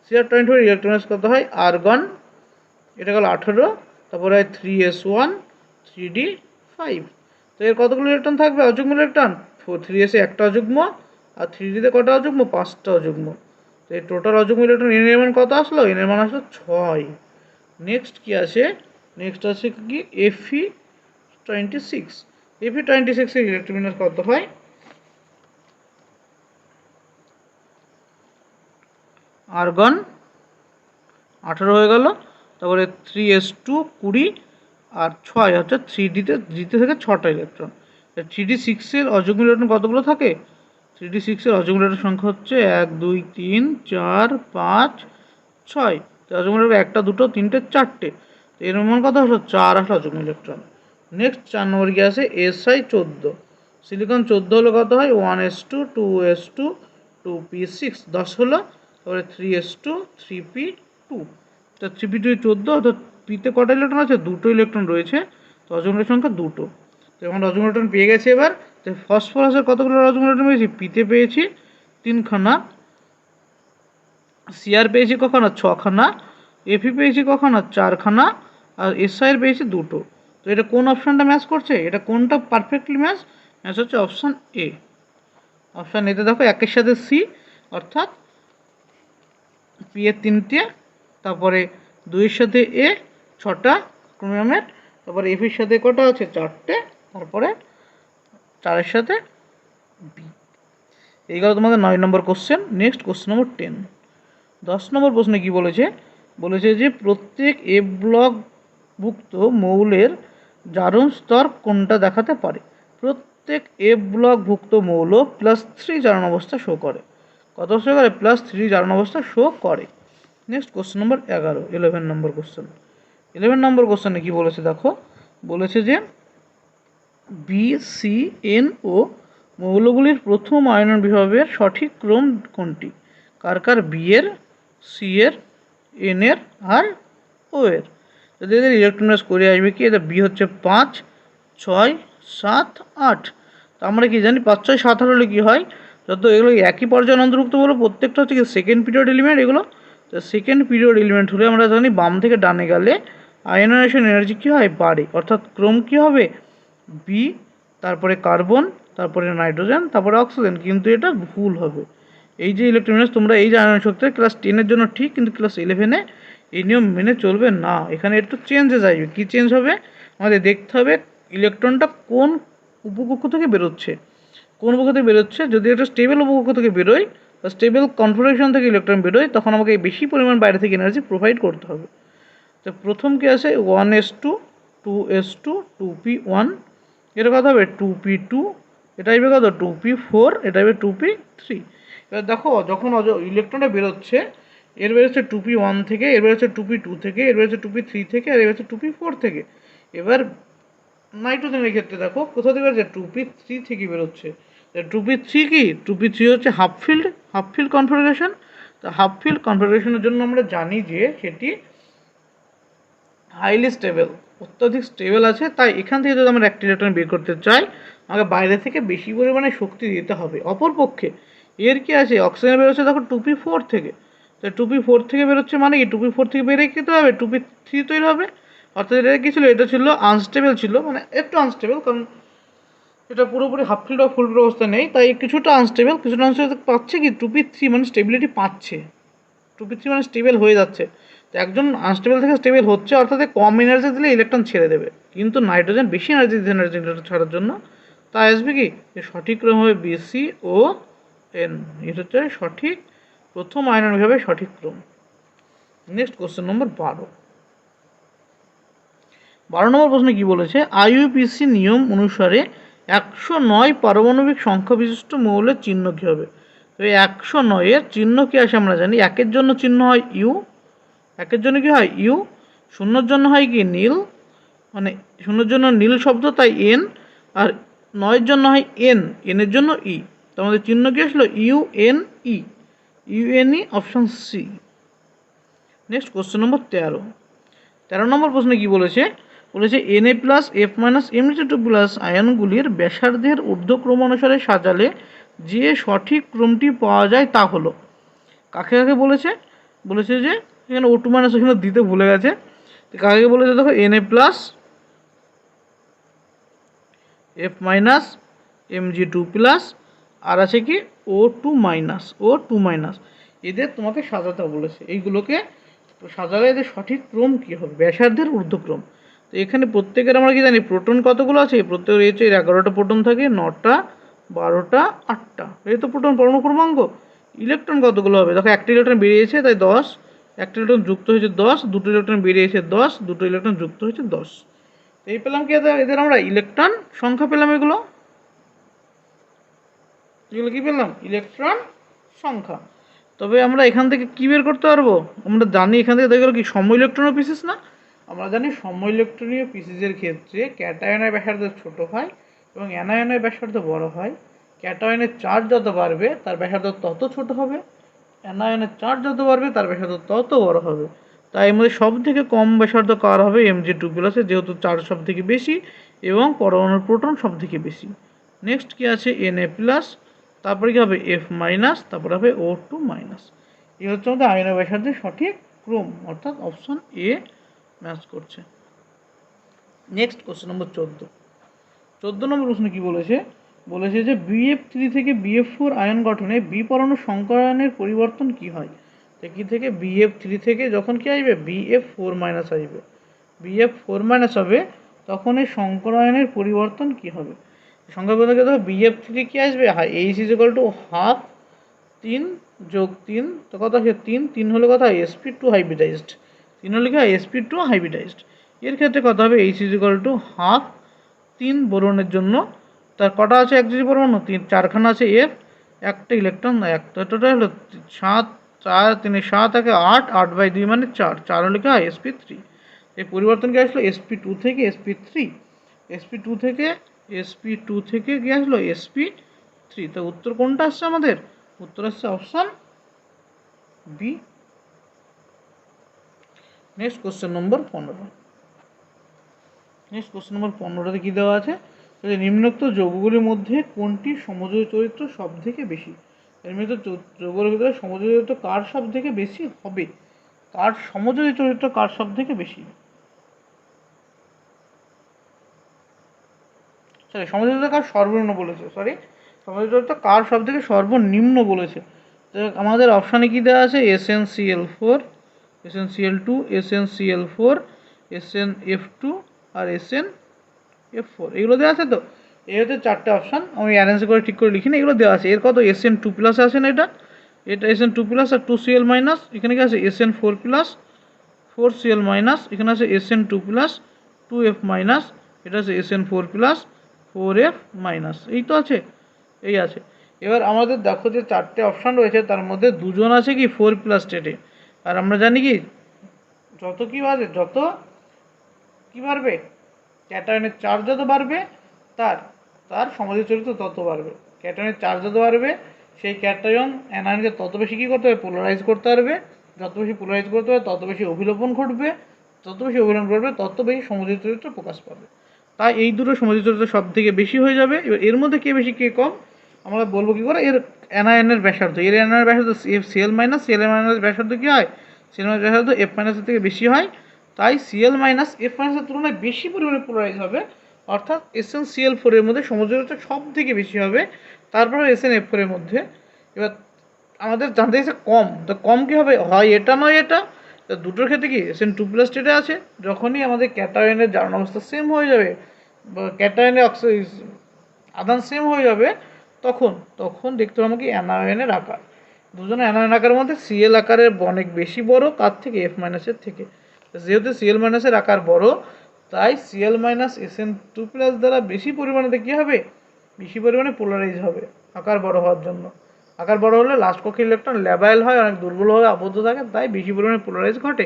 A: Cr24 ইলেকট্রনের কত হয়? আর্গন, এটা গেল 18, তারপরে হয় 3s1 3d5। তো এর কতগুলো ইলেকট্রন থাকবে অযুগ্ম ইলেকট্রন? 3s-এ একটা অযুগ্ম, আর 3d-তে কটা অযুগ্ম? 5টা অযুগ্ম। তো এই টোটাল অযুগ্ম ইলেকট্রন এন এর মান কত আসলো? এন এর মান আসলো 6। নেক্সট কি আছে? নেক্সট আছে কি Fe26। Fe26-এর ইলেকট্রন বিন্যাস কত হয়? আর্গন 18 হয়ে গেল, তারপরে 3s2 20, আর 6 হচ্ছে 3d থেকে 6টা ইলেকট্রন। 3d6-এর অযুগ্ম ইলেকট্রন কতগুলো থাকে? 3d6-এর অযুগ্ম ইলেকট্রন সংখ্যা হচ্ছে 1 2 3 4 5 6। অযুগ্ম ইলেকট্রন 1টা 2টো 3টে 4টে। এর মান কত আসলো? 4 আসলো অযুগ্ম ইলেকট্রন। নেক্সট 4 নম্বর কি আছে? Si14। সিলিকন 14 হলে কত হয় 1s2 2s2 2p6 10 হলো, তারপরে 3s2 3p2। তো 3p2 14, অর্থাৎ পিতে কটা ইলেকট্রন আছে, দুটো ইলেকট্রন রয়েছে, তো অজস্র সংখ্যা দুটো। তো এখন অজস্র ইলেকট্রন পেয়ে গেছে। এবার তো ফসফরাসের কতগুলো অজস্র ইলেকট্রন পেয়েছি, পিতে পেয়েছি 3খানা, সিআর পেয়েছি কখানা 6খানা, এফি পেয়েছি কখানা 4খানা, আর এসআইয়ের পেয়েছি দুটো। তো এটা কোন অপশানটা ম্যাচ করছে, এটা কোনটা পারফেক্টলি ম্যাচ হচ্ছে অপশান এ। অপশান এতে দেখো একের সাথে সি, অর্থাৎ পি এর 3টে, তারপরে 2-এর সাথে এ 6টা ক্রোমিয়ামের, তারপরে এফির সাথে কটা আছে 4টে, তারপরে 4-এর সাথে বি। এই গেল তোমাদের 9 নম্বর কোশ্চেন। নেক্সট কোশ্চেন নম্বর 10। 10 নম্বর প্রশ্নে কি বলেছে, বলেছে যে প্রত্যেক এ ব্লকভুক্ত মৌলের জারণ স্তর কোনটা দেখাতে পারে। প্রত্যেক এ ব্লকভুক্ত মৌল +3 জারণ অবস্থা শো করে। কত শো করে, +3 জারণ অবস্থা শো করে। নেক্সট কোশ্চেন নম্বর 11 নম্বর কোশ্চেন। 11 নম্বর কোশ্চেনে কি বলেছে দেখো, বলেছে যে BCNO মৌলগুলির প্রথম আয়নন বিভবের সঠিক ক্রম কোনটি। কার কার, বি এর, সি এর, এন এর আর ও এর। যদি এদের ইলেকট্রন করে আসবে কি, এদের বি হচ্ছে 5 6 7 8। তো আমরা কি জানি 5 6 7 8 হলে কী হয়, যত এগুলো একই পর্যায়ে অন্তর্ভুক্ত বলো, প্রত্যেকটা হচ্ছে কি সেকেন্ড পিরিয়ড এলিমেন্ট এগুলো। তো সেকেন্ড পিরিয়ড এলিমেন্ট হলে আমরা জানি বাম থেকে ডানে গেলে আয়নাইজেশন এনার্জি কী হয়, বাড়ে, অর্থাৎ ক্রম কী হবে বি, তারপরে কার্বন, তারপরে নাইট্রোজেন, তারপরে অক্সিজেন। কিন্তু এটা ভুল হবে। এই যে ইলেকট্রন তোমরা এই যে আয়রন শক্তি ক্লাস 10-এর জন্য ঠিক, কিন্তু ক্লাস 11-এ এই নিয়ম মেনে চলবে না। এখানে একটু চেঞ্জেস আসবে। কী চেঞ্জ হবে, আমাদের দেখতে হবে ইলেকট্রনটা কোন উপকক্ষ থেকে বেরোচ্ছে, কোন উপকক্ষ থেকে বেরোচ্ছে। যদি একটা স্টেবল উপকক্ষ থেকে বেরোয় বা স্টেবল কনফিগারেশন থেকে ইলেকট্রন বেরোয়, তখন আমাকে বেশি পরিমাণ বাইরে থেকে এনার্জি প্রোভাইড করতে হবে। তো প্রথম কি আছে 1s2 2s2 2p1, এটা কত হবে 2p2, এটা আসবে কত 2p4, এটা আসবে 2p3। এবার দেখো যখন ইলেকট্রনটা বেরোচ্ছে, এর বেরোচ্ছে 2p1 থেকে, এর বেরোচ্ছে 2p2 থেকে, এর বেরোচ্ছে 2p3 থেকে, আর এর বেরোচ্ছে 2p4 থেকে। এবার নাইট্রোজেনের ক্ষেত্রে দেখো কোথা থেকে বেরোচ্ছে 2p3 থেকে বেরোচ্ছে। 2p3 কি, 2p3 হচ্ছে হাফ ফিল্ড কনফিগারেশন। তো হাফ ফিল্ড কনফিগারেশনের জন্য আমরা জানি যে সেটি হাইলি স্টেবল, অত্যাধিক স্টেবল আছে। তাই এখান থেকে যদি আমরা একটা ইলেকট্রন বের করতে চাই, আমাকে বাইরে থেকে বেশি পরিমাণে শক্তি দিতে হবে। অপরপক্ষে এর কি আছে, অক্সিজেন বেরোচ্ছে দেখো 2p4 থেকে। তো 2p4 থেকে বেরোচ্ছে মানে কি 2p4 থেকে বেরিয়ে কী হবে 2p3 তৈরি হবে। অর্থাৎ এটা কী ছিল, এটা ছিল আনস্টেবল ছিল, মানে একটু আনস্টেবল, কারণ এটা পুরোপুরি হাফ ফিল্ড বা ফুল অবস্থা নেই, তাই কিছুটা আনস্টেবল পাচ্ছে কি 2p3 মানে স্টেবিলিটি পাচ্ছে, 2p3 মানে স্টেবল হয়ে যাচ্ছে। তো একজন আনস্টেবল থেকে স্টেবল হচ্ছে, অর্থাৎ কম এনার্জি দিলে ইলেকট্রন ছেড়ে দেবে, কিন্তু নাইট্রোজেন বেশি এনার্জি দিতে এনার্জি ছাড়ার জন্য। তাই আসবে কি, সঠিক ক্রম হবে BCON। এটা হচ্ছে সঠিক প্রথম আয়নন বিভাবে সঠিক ক্রম। নেক্সট কোশ্চেন নম্বর 12। 12 নম্বর প্রশ্নে কি বলেছে, IUPAC নিয়ম অনুসারে 109 পারমাণবিক সংখ্যা বিশিষ্ট মৌলের চিহ্ন কী হবে। তো এই 109-এর চিহ্ন কী আসে আমরা জানি, একের জন্য চিহ্ন হয় ইউ, একের জন্য কি হয় ইউ, শূন্যর জন্য হয় কি নীল, মানে শূন্যর জন্য নীল শব্দ তাই এন, আর 9-এর জন্য হয় এন, এনের জন্য ই। তো আমাদের চিহ্ন কি আসলো UNE, UNE option C. Next question number 13 নম্বর প্রশ্নে কি বলেছে, বলেছে Na+F-Mg2+ আয়নগুলির ব্যাসার্ধের ঊর্ধ্বক্রম অনুসারে সাজালে যে সঠিক ক্রমটি পাওয়া যায় তা হলো। কাকে কাকে বলেছে, বলেছে যে এখানে O2- এখানে দিতে ভুলে গেছে। তো কাকে বলেছে দেখো Na+F-Mg2+, আর আছে কি O2-, এদের তোমাকে সাজাতে বলেছে। এইগুলোকে সাজালে এদের সঠিক ক্রম কী হবে, ব্যাসার্ধের ঊর্ধ্বক্রম। তো এখানে প্রত্যেকের আমরা কি জানি প্রোটন কতগুলো আছে, প্রত্যেকের হচ্ছে 11টা প্রোটন থাকে, 9টা 12টা 8টা, এই তো প্রোটন পরমাণু ক্রমাঙ্ক। ইলেকট্রন কতগুলো হবে দেখো, একটা ইলেকট্রন বেরিয়েছে তাই 10, একটা ইলেকট্রন যুক্ত হয়েছে 10, দুটো ইলেকট্রন বেরিয়েছে 10, দুটো ইলেকট্রন যুক্ত হয়েছে 10। এই পেলাম কি এদের আমরা ইলেকট্রন সংখ্যা পেলাম। এগুলো কি পেলাম, ইলেকট্রন সংখ্যা। তবে আমরা এখান থেকে কী বের করতে পারবো, আমরা জানি এখান থেকে দেখে কি সম ইলেকট্রনীয় পিসিস না। আমরা জানি সম ইলেকট্রনীয় পিসিসের ক্ষেত্রে ক্যাটায়নের ব্যাসার্ধ ছোট হয় এবং অ্যানায়নের ব্যাসার্ধ বড় হয়, ক্যাটায়নের চার্জ যত বাড়বে তার ব্যাসার্ধ তত ছোট হবে, অ্যানায়নের চার্জ যত বাড়বে তার ব্যাসার্ধ তত বড় হবে। তাই এর মধ্যে সব থেকে কম ব্যাসার্ধ কার হবে? Mg2+, যেহেতু চার্জ সব থেকে বেশি এবং পরমাণুর প্রোটন সব থেকে বেশি। নেক্সট কি আছে? Na+, তারপরে কি হবে? F-, তারপরে হবে O2-। এই হচ্ছে আমাদের আয়নের ব্যাসার্ধের সঠিক ক্রম, অর্থাৎ অপশন এ ম্যাচ করছে। নেক্সট কোশ্চেন নম্বর 14 নম্বর প্রশ্ন কি বলেছে? বলেছে যে BF3 থেকে BF4 আয়ন গঠনে বি পরমাণু সংকরায়নের পরিবর্তন কি হয়? তো কি থেকে BF3 থেকে যখন কি আসবে? BF4- আসবে। BF4- হবে, তখন এই সংকরায়নের পরিবর্তন কি হবে? সংখ্যা বলতে গেলে BF3 কি আসবে? H = ½ 3 + 3, তো কত আছে? 3 হলে কত হয়? sp2 hybridised. 3 হলে কি হয়? sp2 hybridised. এর ক্ষেত্রে কত হবে? H = ½ 3 বোরনের জন্য তার কটা আছে? এক যদি পরমাণু 4খানা আছে F, একটা ইলেকট্রন একটা, টোটাল হলো 7, 4 3 7 থাকে 8, 8/2 মানে 4 হলে কি হয়? sp3। এই পরিবর্তন কি আসলো? sp2 থেকে sp3, sp2 থেকে sp2 থেকে কি আসলো? sp3। তো উত্তর কোনটা আসছে আমাদের? উত্তর আসছে option B. Next question number 15। Next question number 15তে কী দেওয়া আছে? নিম্নোক্ত যৌগগুলির মধ্যে কোনটি সমযোজী চরিত্র সব থেকে বেশি? এর মধ্যে যৌগের ভিতরে সমযোজী চরিত্র কার সব থেকে বেশি হবে? কার সমযোজী চরিত্র কার সব থেকে বেশি? সমযোজী চরিত্র কার সর্বনিম্ন বলেছে, সমযোজী চরিত্র কার সব থেকে সর্বনিম্ন বলেছে। তো আমাদের অপশানে কী দেওয়া আছে? SnCl4, SnCl2, SnCl4, SnF2 আর SnF4, এগুলো দেওয়া আছে। তো এই হচ্ছে 4টে অপশান, আমি অ্যারেঞ্জ করে ঠিক করে লিখি না, এগুলো দেওয়া আছে। এর কত? Sn2+ আছে না, এটা Sn2+ আর 2Cl-, এখানে কি আছে? Sn4+, 4Cl-, এখানে আছে Sn2+, 2F-, এটা আছে Sn4+, 4F-, এই তো আছে, এই আছে। এবার আমাদের দেখো যে 4টে অপশান রয়েছে, তার মধ্যে দুজন আছে কি 4+ স্টেটে। আর আমরা জানি কি যত কি বাড়বে, ক্যাটায়নের চার্জ যত বাড়বে তার সমযোজী চরিত্র তত বাড়বে। ক্যাটায়নের চার্জ যত বাড়বে সেই ক্যাটায়ন অ্যানায়নকে তত বেশি কী করতে হবে? পোলারাইজ করতে পারবে। যত বেশি পোলারাইজ করতে হবে তত বেশি অভিলোপন ঘটবে, তত বেশি সমযোজী চরিত্র প্রকাশ পাবে। তাই এই দুটো সমযোজী চরিত্র সব থেকে বেশি হয়ে যাবে। এবার এর মধ্যে কে বেশি কে কম আমরা বলবো কী করে? এর অ্যানায়নের ব্যাসার্ধ, ব্যাসার্ধ Cl-, Cl- ব্যাসার্ধ কী হয়? Cl- ব্যাসার্ধ F- থেকে বেশি হয়। তাই Cl- F- এর তুলনায় বেশি পরিমাণে পোলারাইজ হবে, অর্থাৎ SnCl4 এর মধ্যে সমযোজী চরিত্র সব থেকে বেশি হবে, তারপরে SnF4 এর মধ্যে। এবার আমাদের জানতে চাইছে কম, তো কম কী হবে? হয় এটা নয় এটা। তো দুটোর ক্ষেত্রে কি Sn2+ স্টেটে আছে, যখনই আমাদের ক্যাটায়নের জারণ অবস্থা সেম হয়ে যাবে বা ক্যাটায়নের আদান সেম হয়ে যাবে, তখন দেখতে পাবো কি অ্যানায়নের আকার, দুজনের অ্যানায়ন আকারের মধ্যে Cl আকারের অনেক বেশি বড় কার থেকে? F- এর থেকে। যেহেতু Cl- এর আকার বড়, তাই Cl- Sn2+ দ্বারা বেশি পরিমাণে কী হবে? বেশি পরিমাণে পোলারাইজ হবে আকার বড় হওয়ার জন্য। আকার বড় হলে লাস্ট কক্ষের ইলেকট্রন ল্যাবাইল হয়, অনেক দুর্বলভাবে আবদ্ধ থাকে, তাই বেশি পরিমাণে পোলারাইজ ঘটে।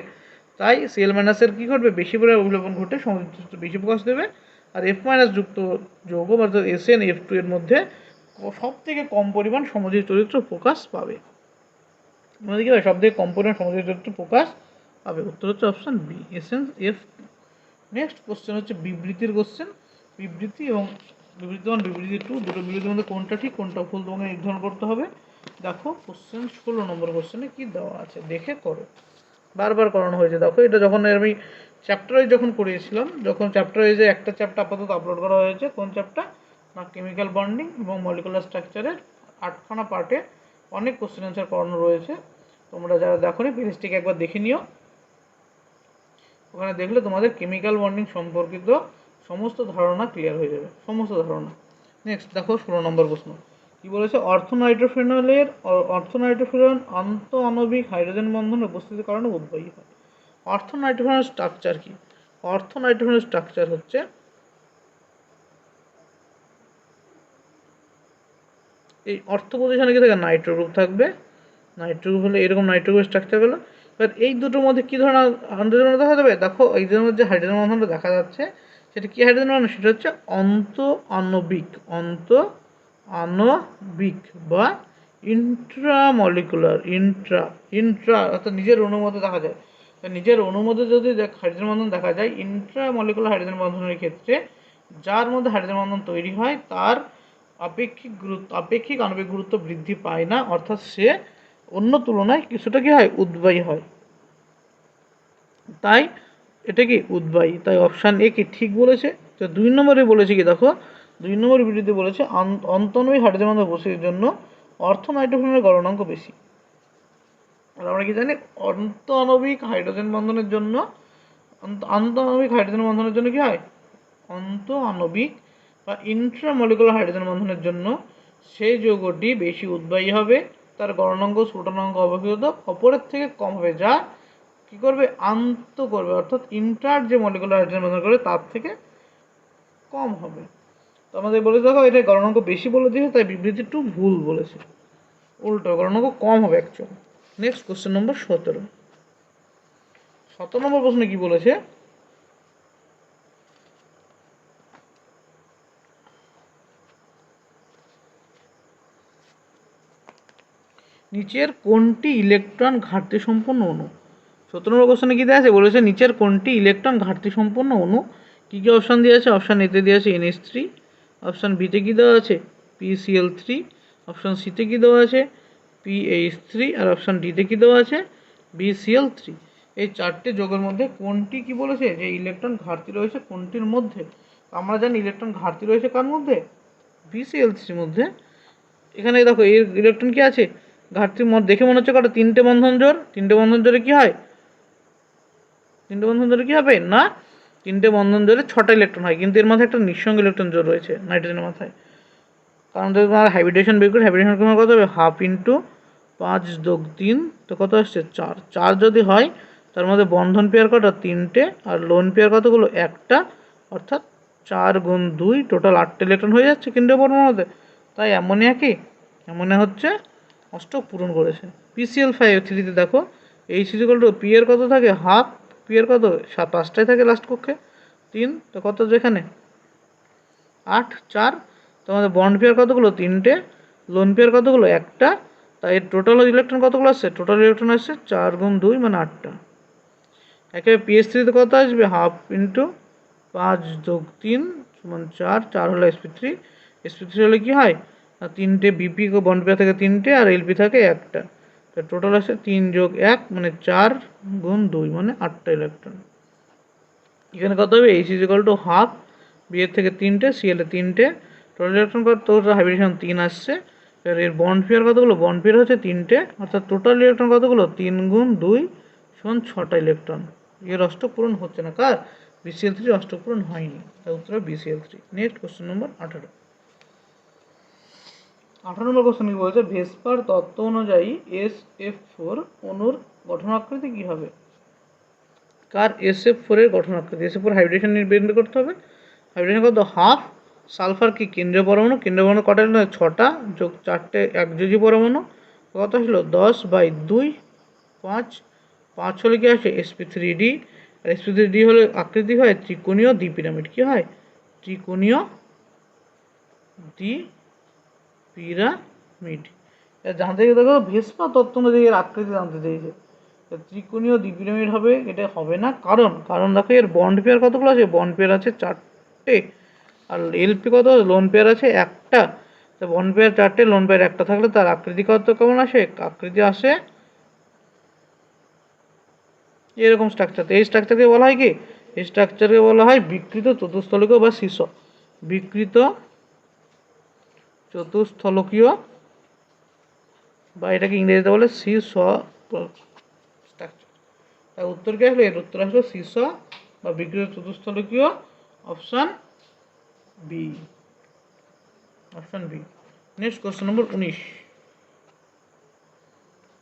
A: তাই Cl- এর কী ঘটবে? বেশি পরিমাণে অভিলোপন ঘটে, সমযোজী চরিত্র বেশি প্রকাশ দেবে। আর F- যুক্ত যৌগ অর্থাৎ SnF2 এর মধ্যে সব থেকে কম পরিমাণ সমযোজী চরিত্র প্রকাশ পাবে। আমাদের কী হবে? সব থেকে কম পরিমাণ সমযোজী চরিত্র প্রকাশ পাবে। উত্তর হচ্ছে option B, SnF2। Next question হচ্ছে বিবৃতির কোশ্চেন। বিবৃতি এবং বিবৃতি 1, বিবৃতি 2, দুটো বিবৃতির মধ্যে কোনটা ঠিক কোনটা ভুল তোমাকে নির্ধারণ করতে হবে। দেখো কোশ্চেন 16 নম্বর কোশ্চেনে কী দেওয়া আছে দেখে করো, বারবার করানো হয়েছে। দেখো এটা যখন আমি চ্যাপ্টার ওয়াইজ যখন করিয়েছিলাম, যখন চ্যাপ্টার ওয়াইজে একটা চ্যাপ্টার আপাতত আপলোড করা হয়েছে, কোন চ্যাপ্টার না কেমিক্যাল বন্ডিং এবং মলিকুলার স্ট্রাকচারের 8খানা পার্টে অনেক কোশ্চেন অ্যান্সার করানো রয়েছে। তোমরা যারা দেখো নি প্লেলিস্টটিকে একবার দেখে নিও, ওখানে দেখলে তোমাদের কেমিক্যাল বন্ডিং সম্পর্কিত সমস্ত ধারণা ক্লিয়ার হয়ে যাবে, সমস্ত ধারণা। নেক্সট দেখো 16 নম্বর প্রশ্ন কী বলেছে? অর্থনাইট্রোফিনন আন্ত আণবিক হাইড্রোজেন বন্ধনের উপস্থিতির কারণে উদ্বায়ী হয়। অর্থনাইট্রোফিনের স্ট্রাকচার কি? অর্থনাইট্রোফিনের স্ট্রাকচার হচ্ছে এই অর্থ পজিশনে কি থাকে? নাইট্রো গ্রুপ থাকবে। নাইট্রো গ্রুপ হলে এরকম নাইট্রো গ্রুপের স্ট্রাকচার হলো। এবার এই দুটোর মধ্যে কী ধরনের হাইড্রোজেন বন্ধন দেখা যাবে? দেখো এই দুটোর মধ্যে হাইড্রোজেন বন্ধনটা দেখা যাচ্ছে, সেটা কি হাইড্রোজেন বন্ধন? সেটা হচ্ছে অন্ত আণবিক বা ইন্ট্রামলিকুলার। ইন্ট্রা অর্থাৎ নিজের অণুর মধ্যে দেখা যায়। নিজের অণুর মধ্যে যদি হাইড্রোজেন বন্ধন দেখা যায় ইন্ট্রামলিকুলার হাইড্রোজেন বন্ধনের ক্ষেত্রে, যার মধ্যে হাইড্রোজেন বন্ধন তৈরি হয় তার আপেক্ষিক আণবিক গুরুত্ব বৃদ্ধি পায় না, অর্থাৎ সে অন্য তুলনায় কিছুটা কি হয়, উদ্বায়ী হয়। তাই এটা কি উদ্বায়ী। তাই অপশান এ কি ঠিক বলেছে। তো 2 নম্বরে বলেছে কি দেখো, 2 নম্বর বিবৃতি বলেছে অন্তঃআণবিক হাইড্রোজেন বন্ধন বস্তুর জন্য অর্থ নাইট্রোজেনের গলনাঙ্ক বেশি। আর আমরা কি জানি অন্তঃআণবিক হাইড্রোজেন বন্ধনের জন্য কি হয়, অন্তঃআণবিক বা ইন্ট্রামলিকুলার হাইড্রোজেন বন্ধনের জন্য সেই যৌগটি বেশি উদ্বায়ী হবে, তার গলনাঙ্ক স্ফুটনাঙ্ক অপরের থেকে কম হবে, যা কি করবে, করবে, অর্থাৎ ইন্টার যে মলিকুলার হাইড্রোজেন বন্ধন করবে তার থেকে কম হবে। তো আমাদের বলে দেখো এটা গলনাঙ্ক বেশি বলে দিয়েছে, তাই বিবৃতি একটু ভুল বলেছে, উল্টো গলনাঙ্ক কম হবে অ্যাকচুয়ালি। নেক্সট কোশ্চেন নম্বর 17। 17 নম্বর প্রশ্নে কি বলেছে, নিচের কোনটি ইলেকট্রন ঘাটতি সম্পন্ন অণু? 17 নম্বর কোশ্চেনে কি দেওয়া আছে, বলেছে নিচের কোনটি ইলেকট্রন ঘাটতি সম্পন্ন অণু। কী কী অপশান দেওয়া আছে? অপশান এতে দেওয়া আছে NH3, অপশান বিতে কী দেওয়া আছে PCl3, অপশান সিতে কী দেওয়া আছে PH3, আর অপশান ডিতে কী দেওয়া আছে BCl3। এই 4টে যৌগের মধ্যে কোনটি কি বলেছে যে ইলেকট্রন ঘাটতি রয়েছে কোনটির মধ্যে? আমরা জানি ইলেকট্রন ঘাটতি রয়েছে কার মধ্যে, BCl3 মধ্যে। এখানে দেখো এই ইলেকট্রন কি আছে ঘাটতির মধ্যে, দেখে মনে হচ্ছে কটা, 3টে বন্ধন জোড়। 3টে বন্ধন জোড়ে কি হয়, 3টে বন্ধন জোড়ে কি হবে না, 3টে বন্ধন জোড়ে 6টা ইলেকট্রন হয়, কিন্তু এর মাথায় একটা নিঃসঙ্গ ইলেকট্রন জোড় রয়েছে নাইট্রোজেনের মাথায়। কারণ যদি তোমার হাইব্রিডেশন বের করি, হাইব্রিডেশন কত হবে, 1/2 × 5 + 3, তো কত আসছে 4। 4 যদি হয় তার মধ্যে বন্ধন পেয়ার কটা, 3টে, আর লোন পেয়ার কতগুলো, একটা, অর্থাৎ 4 × 2 টোটাল 8টে ইলেকট্রন হয়ে যাচ্ছে কেন্দ্রীয় পরমাণুতে। তাই অ্যামোনিয়া কি, অ্যামোনিয়া হচ্ছে অষ্টক পূরণ করেছে। PCl3তে দেখো H = P এর কত থাকে, হাফ, P এর কত 5টাই থাকে লাস্ট কক্ষে, 3, তো কত যেখানে 8, 4, তোমাদের বন্ড পেয়ার কতগুলো, 3টে, লোন পেয়ার কতগুলো, একটা, তাই টোটাল ইলেকট্রন কতগুলো আসছে, টোটাল ইলেকট্রন আসছে 4 × 2 মানে 8টা। একেবারে PH3তে কত আসবে, 1/2 × 5 + 3 = 4, 4 হলো sp3, sp3 হলে কি হয়, 3টে BP বন্ড পেয়ার থাকে 3টে, আর LP থাকে একটা, তো টোটাল আসে 3 + 1 মানে 4 × 2 মানে 8টা ইলেকট্রন। এখানে কত হবে, H = হাফ, B এর থেকে 3টে, Cl এর 3টে, টোটাল ইলেকট্রন কত, হাইব্রিডেশন 3 আসছে। এবার এর বন্ড পেয়ার কতগুলো, বন্ড পেয়ার হচ্ছে 3টে, অর্থাৎ টোটাল ইলেকট্রন কতগুলো, 3 × 2 = 6টা ইলেকট্রন। এর অষ্টক পূরণ হচ্ছে না, কার, BCl3 অষ্টক পূরণ হয়নি, তার উত্তর BCl3। নেক্সট কোশ্চেন নম্বর 18। 18 নম্বর কোশ্চেন কি বলেছে, ভেস্পার তত্ত্ব অনুযায়ী SF4 অণুর গঠনাকৃতি কি হবে? কার, SF4 এর গঠনাকৃতি, SF4 হাইব্রিডেশন বের করতে হবে। হাইব্রিডেশন কত, হাফ, সালফার কি কেন্দ্রীয় পরমাণু, কেন্দ্রীয় পরমাণু কটা, 6টা, যোগ 4টে একযোজী পরমাণু, কত হলো 10/2, 5, 5 হলে কি আসে sp3d, আর sp3d হলে আকৃতি হয় ত্রিকোণীয় দ্বিপিরামিড, কি হয় ত্রিকোণীয় দ্বিপিরামিড। জানতে গিয়ে দেখো ভেস্পার তত্ত্ব অনুযায়ী এর আকৃতি জানতে চেয়েছে, ত্রিকোণীয় দ্বিপিরামিড হবে, এটা হবে না, কারণ দেখো এর বন্ড পেয়ার কতগুলো আছে, বন্ড পেয়ার আছে 4টে, আর LP কত, লোন পেয়ার আছে একটা, তো বন্ড পেয়ার 4টে, লোন পেয়ার একটা থাকলে তার আকৃতি কত কেমন আসে, আকৃতি আসে এরকম স্ট্রাকচার। তো এই স্ট্রাকচারকে বলা হয় কি, এই স্ট্রাকচারকে বলা হয় বিকৃত চতুস্থলকীয় বা শীর্ষ, বিকৃত চতুস্থলকীয়, বা এটাকে ইংরেজিতে বলে শীর্ষ স্ট্রাকচার। তার উত্তর কি আসলো, এর উত্তর আসলো শীর্ষ বা বিকৃত চতুস্থলকীয়, option B, option B. Next question number 19।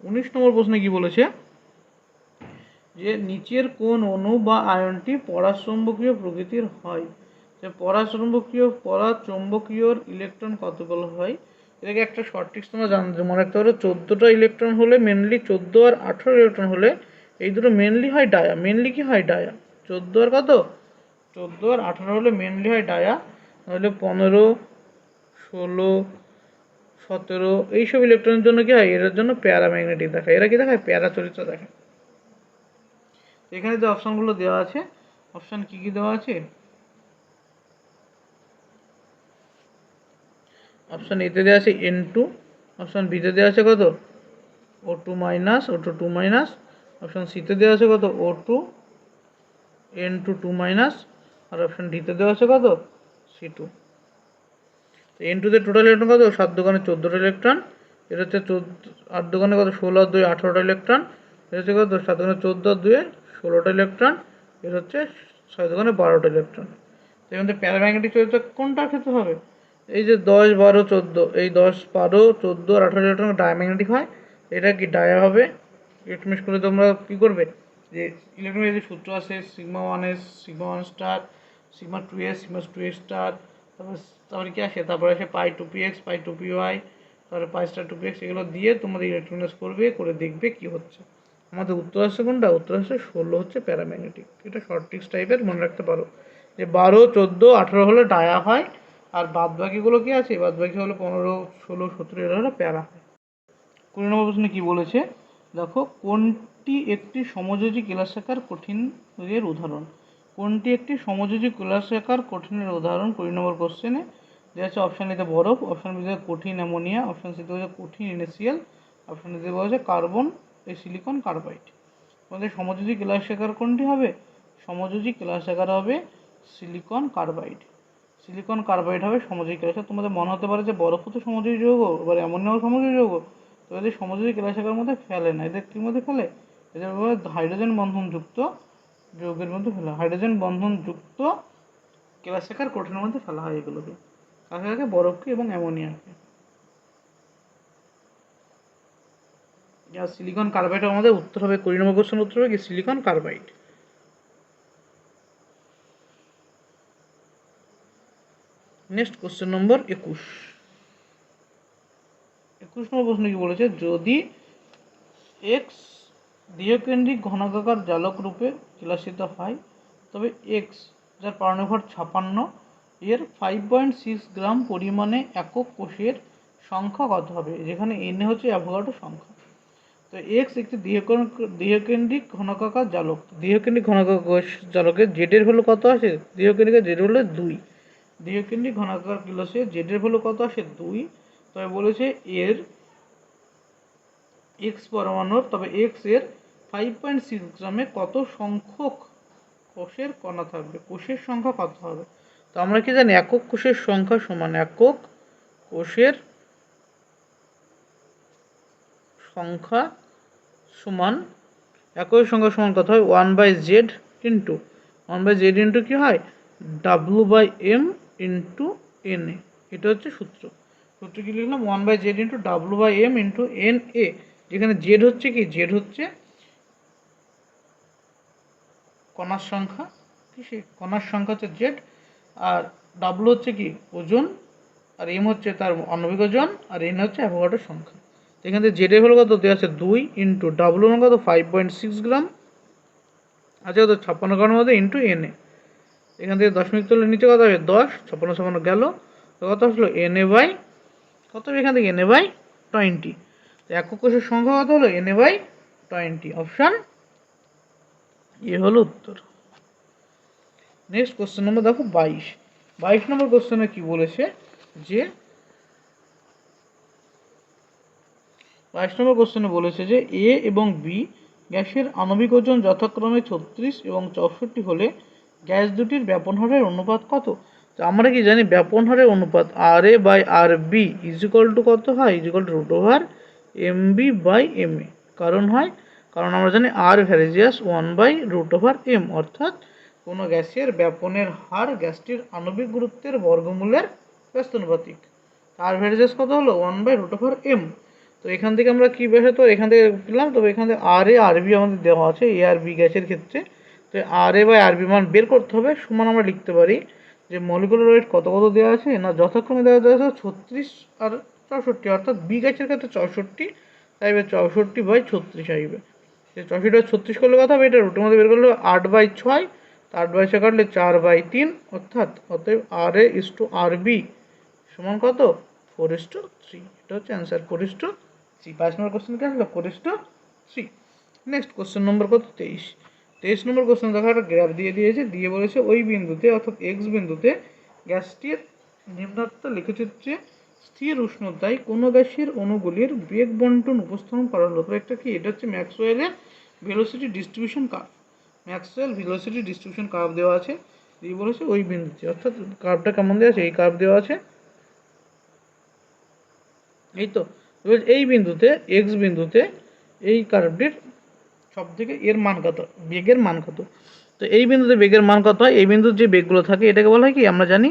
A: 19 নম্বর প্রশ্নে কি বলেছে, যে নিচের কোন অণু বা আয়নটি পরাচুম্বকীয় প্রকৃতির হয়? যে পরাচুম্বকীয় ইলেকট্রন কতগুলো হয়, এটাকে একটা শর্ট ট্রিক্স তোমরা জানতে মনে রাখতে পারো, 14টা ইলেকট্রন হলে মেনলি, 14 আর 18 ইলেকট্রন হলে এই দুটো মেনলি হয় ডায়া, মেনলি কি হয় ডায়া, 14 আর কত 14 আর 18 হলে মেনলি হয় ডায়া, নাহলে 15, 16, 17 এইসব ইলেকট্রনের জন্য কি হয়, এর জন্য প্যারাম্যাগনেটিক দেখায়। এরা কি দেখায়, প্যারা চরিত্র দেখায়। এখানে যে অপশানগুলো দেওয়া আছে, অপশান কি কি দেওয়া আছে, অপশান এতে দেওয়া আছে N2, অপশান বিতে দেওয়া আছে কত O2 minus, O2 2 minus, option সিতে দেওয়া আছে কত O2 N2 2 মাইনাস, আর অপশান ডিতে দেওয়া আছে কত C2। তো N2 তে টোটাল ইলেকট্রন কত, 7 দোকানে 14টা ইলেকট্রন, এটা হচ্ছে 8 দোকানে কত 16 আর 2 18টা ইলেকট্রন, এটা হচ্ছে কত 7 দোকানে 14 আর 2 16টা ইলেকট্রন, এটা হচ্ছে 6 দোকানে 12টা ইলেকট্রন। তো এখান থেকে প্যারাম্যাগনেটিক চরিত্র কোনটার ক্ষেত্রে হবে, এই যে 10 12 14, এই 10 12 14 আর 18 ইলেকট্রন ডায়াম্যাগনেটিক হয়, এটা কি ডায়া হবে। ইলেকট্রন করে তোমরা কী করবে, যে ইলেকট্রনের যে সূত্র আছে sigma 1s sigma 1 star, sigma 2s sigma 2s star, তারপরে কি আসে, তারপরে আসে পাই 2px পাই 2py, তারপরে পাই স্টার 2px, এগুলো দিয়ে তোমাদের ইলেকট্রনাইজ করবে, করে দেখবে কি হচ্ছে। আমাদের উত্তর আসছে কোনটা, উত্তর আসছে 16 হচ্ছে প্যারাম্যাগনেটিক। এটা শর্ট ট্রিক্স টাইপের, মনে রাখতে পারো যে 12 14 18 হলে ডায়া হয়, আর বাদ বাকিগুলো কি আছে, বাদ বাকি হলো 15 16 17 এরা হলো প্যারা হয়। 20 নম্বর প্রশ্নে কি বলেছে দেখো, কোনটি একটি সমযোজী কেলাসাকার কঠিনের উদাহরণ, কোনটি একটি সমযোজী কেলাসাকার কঠিনের উদাহরণ। 20 নম্বর কোশ্চেনে দেওয়া আছে অপশান এতে বরফ, অপশান বিতে কঠিন অ্যামোনিয়া, অপশান সিতে বলেছে কঠিন ইনেসিয়াল, অপশান ডিতে বলেছে কার্বন এই সিলিকন কার্বাইড। আমাদের সমযোজী কেলাসাকার কোনটি হবে, সমযোজী কেলাসাকার হবে সিলিকন কার্বাইড। সিলিকন কার্বাইড হবে সমযোজী কেলাসাকার। তোমাদের মনে হতে পারে যে বরফও তো সমযোজী যৌগ, এবার অ্যামোনিয়াও সমযোজী যৌগ, তো এদের সমযোজী কেলাসাকার মধ্যে ফেলে না, এদের কী মধ্যে ফেলে, এদের হাইড্রোজেন বন্ধনযুক্ত যৌগের মধ্যে ফেলা, হাইড্রোজেন বন্ধনযুক্ত কেলাসাকার কঠিনের মধ্যে ফেলা হয় এগুলোকে, কাকে, বরফকে এবং অ্যামোনিয়াকে। যা সিলিকন কার্বাইড আমাদের উত্তর হবে, 20 নম্বর কোশ্চেন উত্তর হবে কি silicon carbide. Next question number 21। 21 নম্বর প্রশ্ন কি বলেছে, যদি এক্স দ্বিকেন্দ্রিক ঘনকাকার জালক রূপে কেলাসিত হয়, তবে এক্স যার পারমাণবিক 56 এর 5.6 গ্রাম পরিমাণে একক কোষের সংখ্যা কত হবে, যেখানে এন হচ্ছে অ্যাভোগাড্রো সংখ্যা। তো এক্স একটি দ্বিকেন্দ্রিক ঘনকাকার জালক, দ্বিকেন্দ্রিক ঘনকাকার জালকের জেডের ভ্যালু কত আসে, দ্বিকেন্দ্রিকের জেড হলো 2, দ্বিকেন্দ্রিক ঘনকাকার কেলাসে জেডের ভ্যালু কত আসে 2, তবে বলেছে এর এক্স পরমাণুর, তবে এক্স এর 5.6 গ্রামে কত সংখ্যক কোষের কণা থাকবে, কোষের সংখ্যা কত হবে। তো আমরা কি জানি, একক কোষের সংখ্যা সমান একক কোষের সংখ্যা সমান, একক সংখ্যা সমান কত হয় 1/z ইন্টু 1/z ইন্টু কী হয় W/m ইন্টু NA, এটা হচ্ছে সূত্র। সূত্র কি লিখলাম, 1/z into W/m into NA, যেখানে জেড হচ্ছে কি, জেড হচ্ছে কণার সংখ্যা, ঠিক কণার সংখ্যা হচ্ছে জেড, আর ডাব্লু হচ্ছে কি ওজন, আর এম হচ্ছে তার আণবিক ওজন, আর এন হচ্ছে অ্যাভোগাড্রোর সংখ্যা। তো এখান থেকে জেডের হলো কত দেওয়া আছে 2 ইন্টু ডাব্লু হলো কত 5.6 গ্রাম, আচ্ছা কত 56 গ্রামের মধ্যে ইন্টু এনএ, এখান থেকে 10 মিনিট তুলে নিচে কত হবে 10, 56 গেল, তো কত আসলো এনএ বাই কত হবে, এখান থেকে এনএ বাই 20। তো একক কোষের সংখ্যা কত হলো এনএ বাই 20, অপশান এ হলো উত্তর। নেক্সট কোশ্চেন নম্বর দেখো 22 নম্বর কোশ্চেনে কি বলেছে, যে 22 নম্বর কোশ্চেনে বলেছে যে এ এবং বি গ্যাসের আণবিক ওজন যথাক্রমে 36 এবং 64 হলে গ্যাস দুটির ব্যাপন হারের অনুপাত কত। তো আমরা কি জানি ব্যাপন হারের অনুপাত R A by R B equal to কত হয়, equal to root over M B by M A. কারণ আমরা জানি আর ভ্যারিজিয়াস 1/√m, অর্থাৎ কোনো গ্যাসের ব্যাপনের হার গ্যাসটির আণবিক গুরুত্বের বর্গমূলের ব্যস্তানুপাতিক। আর ভ্যারিজিয়াস কত হলো 1/√m। তো এখান থেকে আমরা কী বের হতো, এখান থেকে পেলাম, তবে এখান থেকে আর এ আর বি আমাদের দেওয়া আছে এ আর বি গ্যাসের ক্ষেত্রে, তো আর এ বাই আর বি মান বের করতে হবে। সমান আমরা লিখতে পারি যে মলিকুলার ওয়েট কত কত দেওয়া আছে না, যথাক্রমে দেওয়া আছে 36 আর 64, অর্থাৎ বি গ্যাসের ক্ষেত্রে 64, তাই 64/36 আসবে। 64/36 করলে কথা হবে, এটা রুটের মধ্যে বের করলে 8/6, 8 বাই 6 কাটলে 4/3, অর্থাৎ অতএব RA/RB সমান কত? 4:3। এটা হচ্ছে অ্যান্সার, 4:3। 5 নম্বর কোশ্চেন কি আসলো? 4:3। নেক্সট কোশ্চেন নম্বর কত? 23 নম্বর কোশ্চেন দেখো, একটা গ্রাফ দিয়ে দিয়েছে, দিয়ে বলেছে ওই বিন্দুতে অর্থাৎ এক্স বিন্দুতে গ্যাসটির নিম্নাত্ম লেখচিত্রে স্থির উষ্ণতায় কোনো গ্যাসের অণুগুলির বেগ বন্টন উপস্থাপন করা হলো। তো একটা কি? এটা হচ্ছে ম্যাক্সওয়েলের velocity distribution curve. Maxwell velocity distribution curve দেওয়া আছে, দিয়ে বলেছে ওই বিন্দুতে, অর্থাৎ কার্ভটা কেমন দেওয়া আছে? এই কার্ভ দেওয়া আছে, এই তো। এই বিন্দুতে, এক্স বিন্দুতে এই কার্ভটির সব থেকে এর মান কত? বেগের মান কত? তো এই বিন্দুতে বেগের মান কত হয়? এই বিন্দুর যে বেগগুলো থাকে এটাকে বলা হয় কি? আমরা জানি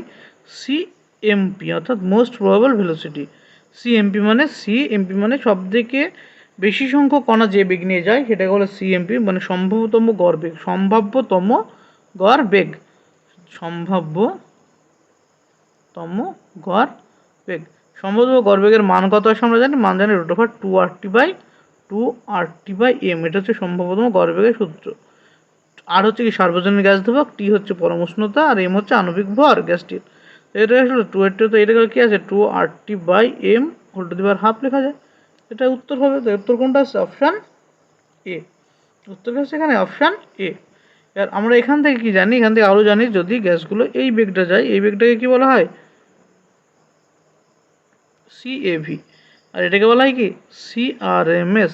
A: সিএমপি, অর্থাৎ মোস্ট প্রবাবল ভেলোসিটি। সিএমপি মানে সব থেকে বেশি সংখ্যক কণা যে বেগ নিয়ে যায় সেটাকে বলে সিএমপি, মানে সম্ভাব্যতম গড় বেগ। সম্ভাব্যতম গড় বেগ, সম্ভাব্যতম গড় বেগ। সম্ভাব্যতম গড় বেগের মান কত আসে আমরা জানি? মান জানি √2RT/m। এটা হচ্ছে সম্ভাব্যতম গড় বেগের সূত্র। আর হচ্ছে কি? সার্বজনীন গ্যাস ধ্রুবক, টি হচ্ছে পরম উষ্ণতা, আর এম হচ্ছে আণবিক ভর গ্যাসটির। এটা আসলে 2 তো এটা কি আছে? 2RT/m ½ লেখা যায়। এটা উত্তর হবে। তো উত্তর কোনটা আছে? Option A. উত্তর হচ্ছে এখানে অপশান এ। আর আমরা এখান থেকে কি জানি? এখান থেকে আরও জানি, যদি গ্যাসগুলো এই বেগটা যায়, এই বেগটাকে কি বলা হয়? সিএভি। আর এটাকে বলা হয় কি? সিআরএমএস।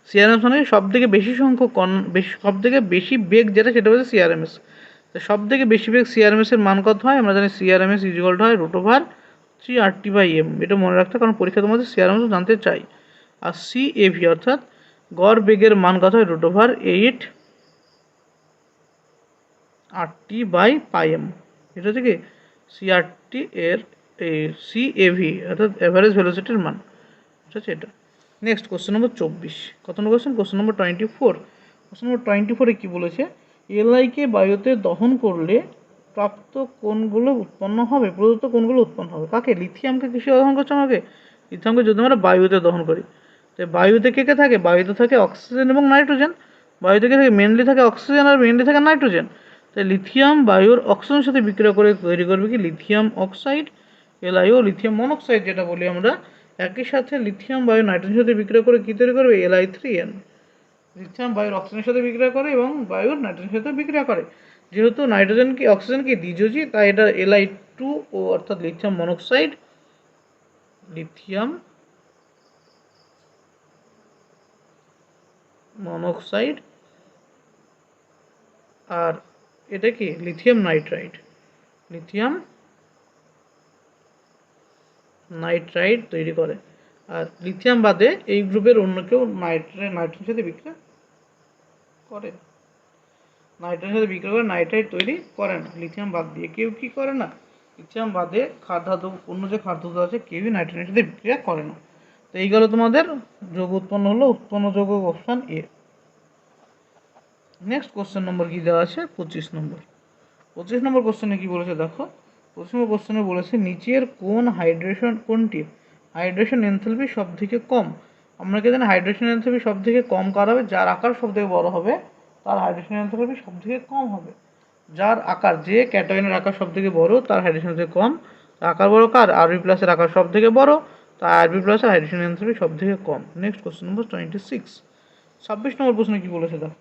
A: সিআরএমএস মানে সব থেকে বেশি সংখ্যক সব থেকে বেশি বেগ যেটা, সেটা হচ্ছে সিআরএমএস। তো সব থেকে বেশি বেগ সিআরএমএস এর মান কত হয়? আমরা জানি সিআরএমএস ইকুয়াল হয় √3RT/m। এটা মনে রাখতে, কারণ পরীক্ষা তোমাদের সিআরএমএস জানতে চাই। আর সিএভি অর্থাৎ গড় বেগের মান কত হয়? √8RT/m। এটা হচ্ছে কি? সিআরটি এর এই সিএভি অর্থাৎ অ্যাভারেজ ভেলোসিটির মান। ঠিক আছে এটা। Next question number 24। কত নম্বর question? Question number 24। Question number 24-এ কী বলেছে? এলআইকে বায়ুতে দহন করলে প্রাপ্ত কোণগুলো উৎপন্ন হবে, প্রদত্ত কোণগুলো উৎপন্ন হবে। কাকে? লিথিয়ামকে। কিসে দহন করছে আমাকে? লিথিয়ামকে যদি আমরা বায়ুতে দহন করি, তো বায়ুতে কে কে থাকে? বায়ুতে থাকে অক্সিজেন এবং নাইট্রোজেন। বায়ুতে কে থাকে? মেনলি থাকে অক্সিজেন আর মেনলি থাকে নাইট্রোজেন। তাই লিথিয়াম বায়ুর অক্সিজেনের সাথে বিক্রিয়া করে তৈরি করবে কি? লিথিয়াম অক্সাইড, এলআইও, লিথিয়াম মনোক্সাইড যেটা বলি আমরা। একই সাথে লিথিয়াম বায়ু নাইট্রোজেনের সাথে বিক্রিয়া করে কী তৈরি করবে? Li3n। লিথিয়াম বায়ুর অক্সিজেনের সাথে বিক্রিয়া করে এবং বায়ুর নাইট্রোজেনের সাথে বিক্রিয়া করে। যেহেতু নাইট্রোজেন কি অক্সিজেন কি দ্বিযোজী, তাই এটা Li2O অর্থাৎ লিথিয়াম মনোক্সাইড। Lithium monoxide. আর এটা কি? Lithium nitride. লিথিয়াম নাইট্রাইড তৈরি করে। আর লিথিয়াম বাদে এই গ্রুপের অন্য কেউ নাইট্রোজেনের সাথে বিক্রিয়া করে না। নাইট্রোজেনের সাথে বিক্রিয়া করে নাইট্রাইড তৈরি করে না। লিথিয়াম বাদ দিয়ে কেউ কি করে না? লিথিয়াম বাদে খাদ্যাদ্য অন্য যে খাদ্যাদ্য আছে কেউই নাইট্রোজেনের সাথে বিক্রিয়া করে না। তো এই গেল তোমাদের যৌগ উৎপন্ন হলো, উৎপন্ন যৌগ অপশান এ। নেক্সট কোশ্চেন নম্বর কি দেওয়া আছে? 25 নম্বর। 25 নম্বর কোশ্চেনে কি বলেছে দেখো। 25 নম্বর কোশ্চেনে বলেছে নিচের কোনটির হাইড্রেশন এনথালপি সব থেকে কম? আমরা কি জানি হাইড্রেশন এনথালপি সব থেকে কম কার হবে? যার আকার সব থেকে বড় হবে তার হাইড্রেশন এনথালপি সব থেকে কম হবে। যার আকার, যে ক্যাটায়নের আকার সব থেকে বড় তার হাইড্রেশন এনথালপি কম। তার আকার বড় কার? আরবি প্লাসের আকার সব থেকে বড়, তার আরবি প্লাসের হাইড্রেশন এনথালপি সব থেকে কম। নেক্সট কোশ্চেন নম্বর 26। 26 নম্বর প্রশ্নে কি বলেছে দেখো।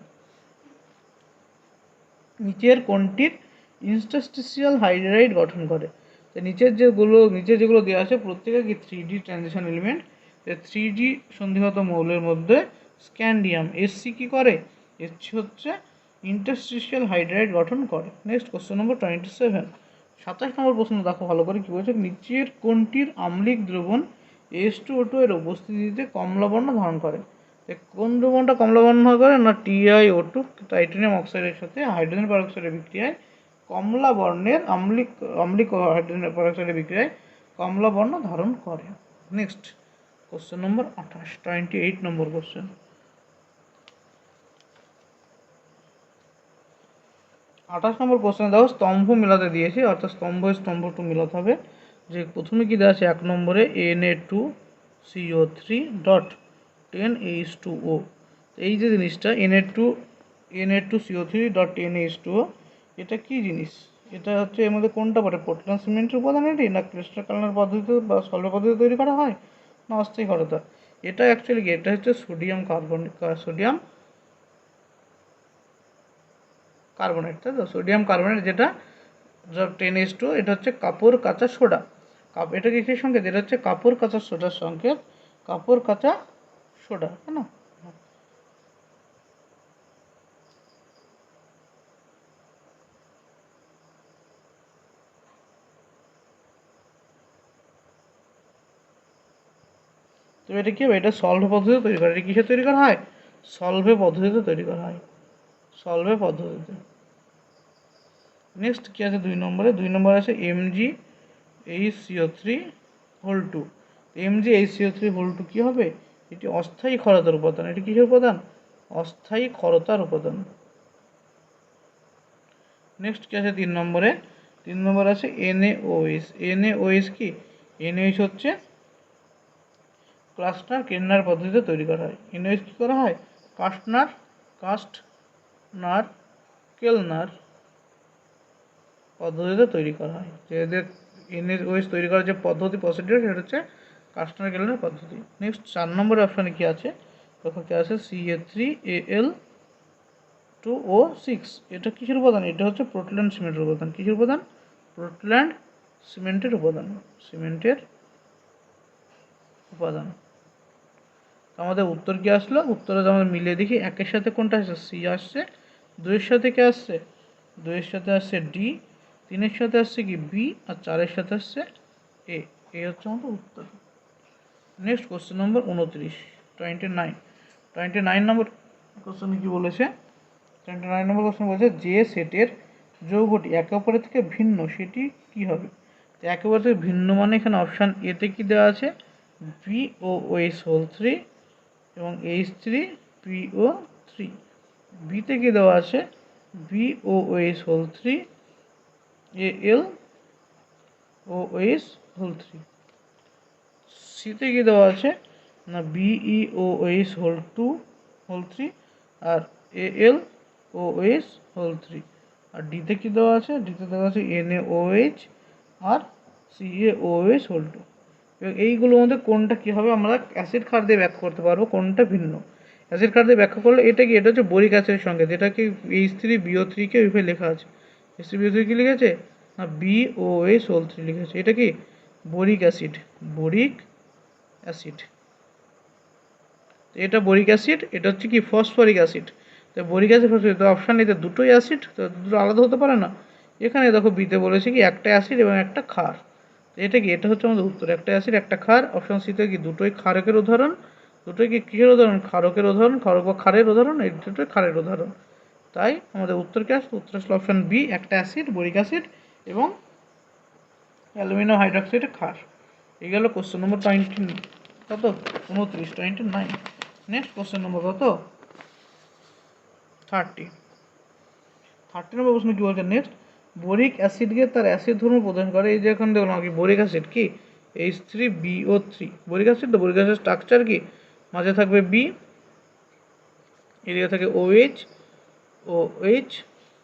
A: নিচের কোনটির ইন্টারস্টিশিয়াল হাইড্রাইড গঠন করে? তো নিচের যেগুলো দেওয়া আছে প্রত্যেকে কি 3D ট্রানজিশন এলিমেন্ট। 3D সন্ধিগত মৌলের মধ্যে স্ক্যান্ডিয়াম Sc কি করে? Sc হচ্ছে ইন্টারস্টিশিয়াল হাইড্রাইড গঠন করে। নেক্সট কোশ্চেন নম্বর 27। 27 নম্বর প্রশ্ন দেখো ভালো করে কি বলছে। নিচের কোনটির আম্লিক দ্রবণ H2O2 এর উপস্থিতিতে কমলা বর্ণ ধারণ করে? কোন দ্রবণটা কমলা বর্ণ করে? না TiO2 টাইটানিয়াম অক্সাইডের সাথে হাইড্রোজেন পারঅক্সাইডের বিক্রিয়ায় কমলা বর্ণের আম্লিক হাইড্রোজেন পারঅক্সাইডের বিক্রিয়ায় কমলা বর্ণ ধারণ করে। নেক্সট কোশ্চেন নম্বর 28, 28 নম্বর কোশ্চেন। 28 নম্বর কোশ্চেন দেখো, স্তম্ভ মেলাতে দিয়েছে, অর্থাৎ স্তম্ভ মিলাতে হবে। যে প্রথমে কি দেওয়া আছে 1 নম্বরে Na2CO3.10H2O। এই যে জিনিসটা Na2CO3.10H2O, এটা কি জিনিস? এটা হচ্ছে এর মধ্যে কোনটা পড়ে? পোর্টল্যান্ড সিমেন্টের উপাদান এটি, না ক্রিস্টাল পদ্ধতিতে বা সলভের পদ্ধতিতে তৈরি করা হয়, না অস্থায়ী ক্ষারতা? এটা অ্যাকচুয়ালি কি, এটা হচ্ছে সোডিয়াম কার্বনেট, তাই তো? সোডিয়াম কার্বনেট, যেটা 10H2, এটা হচ্ছে কাপড় কাঁচা সোডা। এটা কিসের সংকেত? এটা হচ্ছে কাপড় কাঁচা সোডার সংকেত, কাপড় কাঁচা সোডা, তাই না? তো এটা কি হবে? এটা সলভে পদ্ধতিতে তৈরি করা। এটা কিসে তৈরি করা হয়? সলভে পদ্ধতিতে তৈরি করা হয়, সলভে পদ্ধতিতে। নেক্সট কি আছে 2 নম্বরে আছে Mg HCO3 whole 2। Mg HCO3 whole 2 কি হবে? এটি অস্থায়ী ক্ষারতার উপাদান। এটি কিসের উপাদান? অস্থায়ী ক্ষারতার উপাদান। নেক্সট কি আছে 3 নম্বরে আছে NaOH। NaOH কি? NaOH হচ্ছে কাস্টনার কেলনার পদ্ধতিতে তৈরি করা হয়। NaOH কি করা হয়? কাস্টনার কেলনার পদ্ধতিতে তৈরি করা হয়। যে এদের NaOH তৈরি করার যে পদ্ধতি, প্রসিডিউর, সেটা হচ্ছে কাস্টনার কেলনার পদ্ধতি। নেক্সট 4 নম্বরের অপশানে কি আছে? তখন কি আছে? Ca3Al2O6। এটা কিসের উপাদান? এটা হচ্ছে পোর্টল্যান্ড সিমেন্টের উপাদান। কিসের উপাদান? পোর্টল্যান্ড সিমেন্টের উপাদান, সিমেন্টের উপাদান। আমাদের উত্তর কি আসলো? উত্তরে আমাদের মিলিয়ে দেখি, 1-এর সাথে কোনটা আসছে? সি আসছে। 2-এর সাথে কে আসছে? 2-এর সাথে আসছে ডি। 3-এর সাথে আসছে কি? বি। আর 4-এর সাথে আসছে এ। এই হচ্ছে আমাদের উত্তর। নেক্সট কোশ্চেন নম্বর 29 নম্বর কোশ্চেনে কি বলেছে? 29 নম্বর কোশ্চেন বলেছে যে সেটের যৌগটি একে অপরের থেকে ভিন্ন সেটি কি হবে? তো একে অপরের থেকে ভিন্ন মানে এখানে অপশান এতে কি দেওয়া আছে? BOOH হোল 3 এবং H3PO3। বিতে কি দেওয়া আছে? BOOH whole 3 ALOH whole 3। সিতে কি দেওয়া আছে? না BEOH হোল 3 আর ALOH হোল 3। আর ডিতে কি দেওয়া আছে? ডিতে দেওয়া আছে NaOH আর CaOH হোল 2। এবং এইগুলোর মধ্যে কোনটা কী হবে আমরা অ্যাসিড ক্ষার দিয়ে ব্যাখ্যা করতে পারবো, কোনটা ভিন্ন। অ্যাসিড ক্ষার দিয়ে ব্যাখ্যা করলে এটা কি? এটা হচ্ছে বোরিক অ্যাসিডের সঙ্গে, যেটাকে H3BO3 ওইভাবে লেখা আছে। H3BO3 কি লিখেছে? না BOH হোল 3 লিখেছে। এটা কি? Boric acid, boric acid. এটা বোরিক অ্যাসিড, এটা হচ্ছে কি? Phosphoric acid. তো বোরিক অ্যাসিড, ফসফরিক, তো অপশান নিতে দুটোই অ্যাসিড, তো দুটো আলাদা হতে পারে না। এখানে দেখো বিতে বলেছে কি একটা অ্যাসিড এবং একটা ক্ষার। এটা কি? এটা হচ্ছে আমাদের উত্তর, একটা অ্যাসিড একটা ক্ষার। অপশান সিতে কি? দুটোই ক্ষারকের উদাহরণ। দুটোই কি কিসের উদাহরণ? ক্ষারকের উদাহরণ, ক্ষারক বা ক্ষারের উদাহরণ। এই দুটোই ক্ষারের উদাহরণ। তাই আমাদের উত্তর কি আসলো? উত্তর আসলো অপশান বি, একটা অ্যাসিড বোরিক অ্যাসিড এবং অ্যালুমিনিয়াম হাইড্রক্সাইড ক্ষার। এই গেল কোশ্চেন নম্বর 29। নেক্সট কোশ্চেন নম্বর কত? 30 নম্বর প্রশ্ন কি বলছে? নেক্সট, বোরিক অ্যাসিডকে তার অ্যাসিড ধর্ম প্রদান করে। এই যে এখন দেখলাম কি বোরিক অ্যাসিড কি? H3BO3 boric acid. তো বোরিক অ্যাসিড স্ট্রাকচার কি? মাঝে থাকবে বি, এদিকে থাকে OH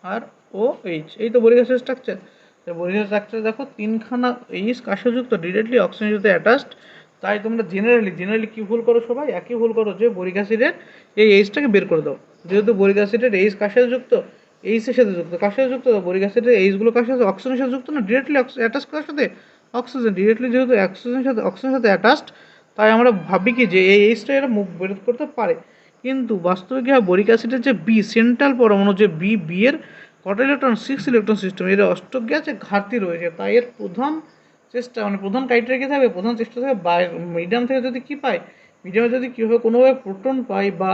A: আর OH। এই তো boric acid structure. Boric acid structure দেখো, 3খানা H কার্যযুক্ত, ডিরেক্টলি অক্সিজেনের সাথে অ্যাটাচড। তাই তোমরা জেনারেলি কি ভুল করো? সবাই একই ভুল করো, যে বোরিক অ্যাসিডের এই এইচটাকে বের করে দাও। যেহেতু বোরিক অ্যাসিডের এইচ কার সাথে যুক্ত? এইচের সাথে যুক্ত। কার সাথে যুক্ত? বোরিক অ্যাসিডের এইচগুলো কার সাথে? অক্সিজেনের সাথে যুক্ত না, ডিরেক্টলি অ্যাটাচ কার সাথে? অক্সিজেন। ডিরেক্টলি যেহেতু অক্সিজেনের সাথে অ্যাটাচড, তাই আমরা ভাবি কি যে এই এইচটা এরা মুভ বের করতে পারে। কিন্তু বাস্তবে কি হয়? বোরিক অ্যাসিডের যে বি সেন্ট্রাল পরমাণু, যে বি এর কত ইলেকট্রন? 6 electron system. এর অষ্টক গ্যাসে ঘাটতি রয়েছে। তাই এর প্রধান চেষ্টা, মানে প্রধান ক্রাইটেরিয়া কী থাকবে? প্রধান চেষ্টা থাকে মিডিয়াম থেকে যদি কী পায়, মিডিয়ামে যদি কীভাবে কোনোভাবে প্রোটন পায় বা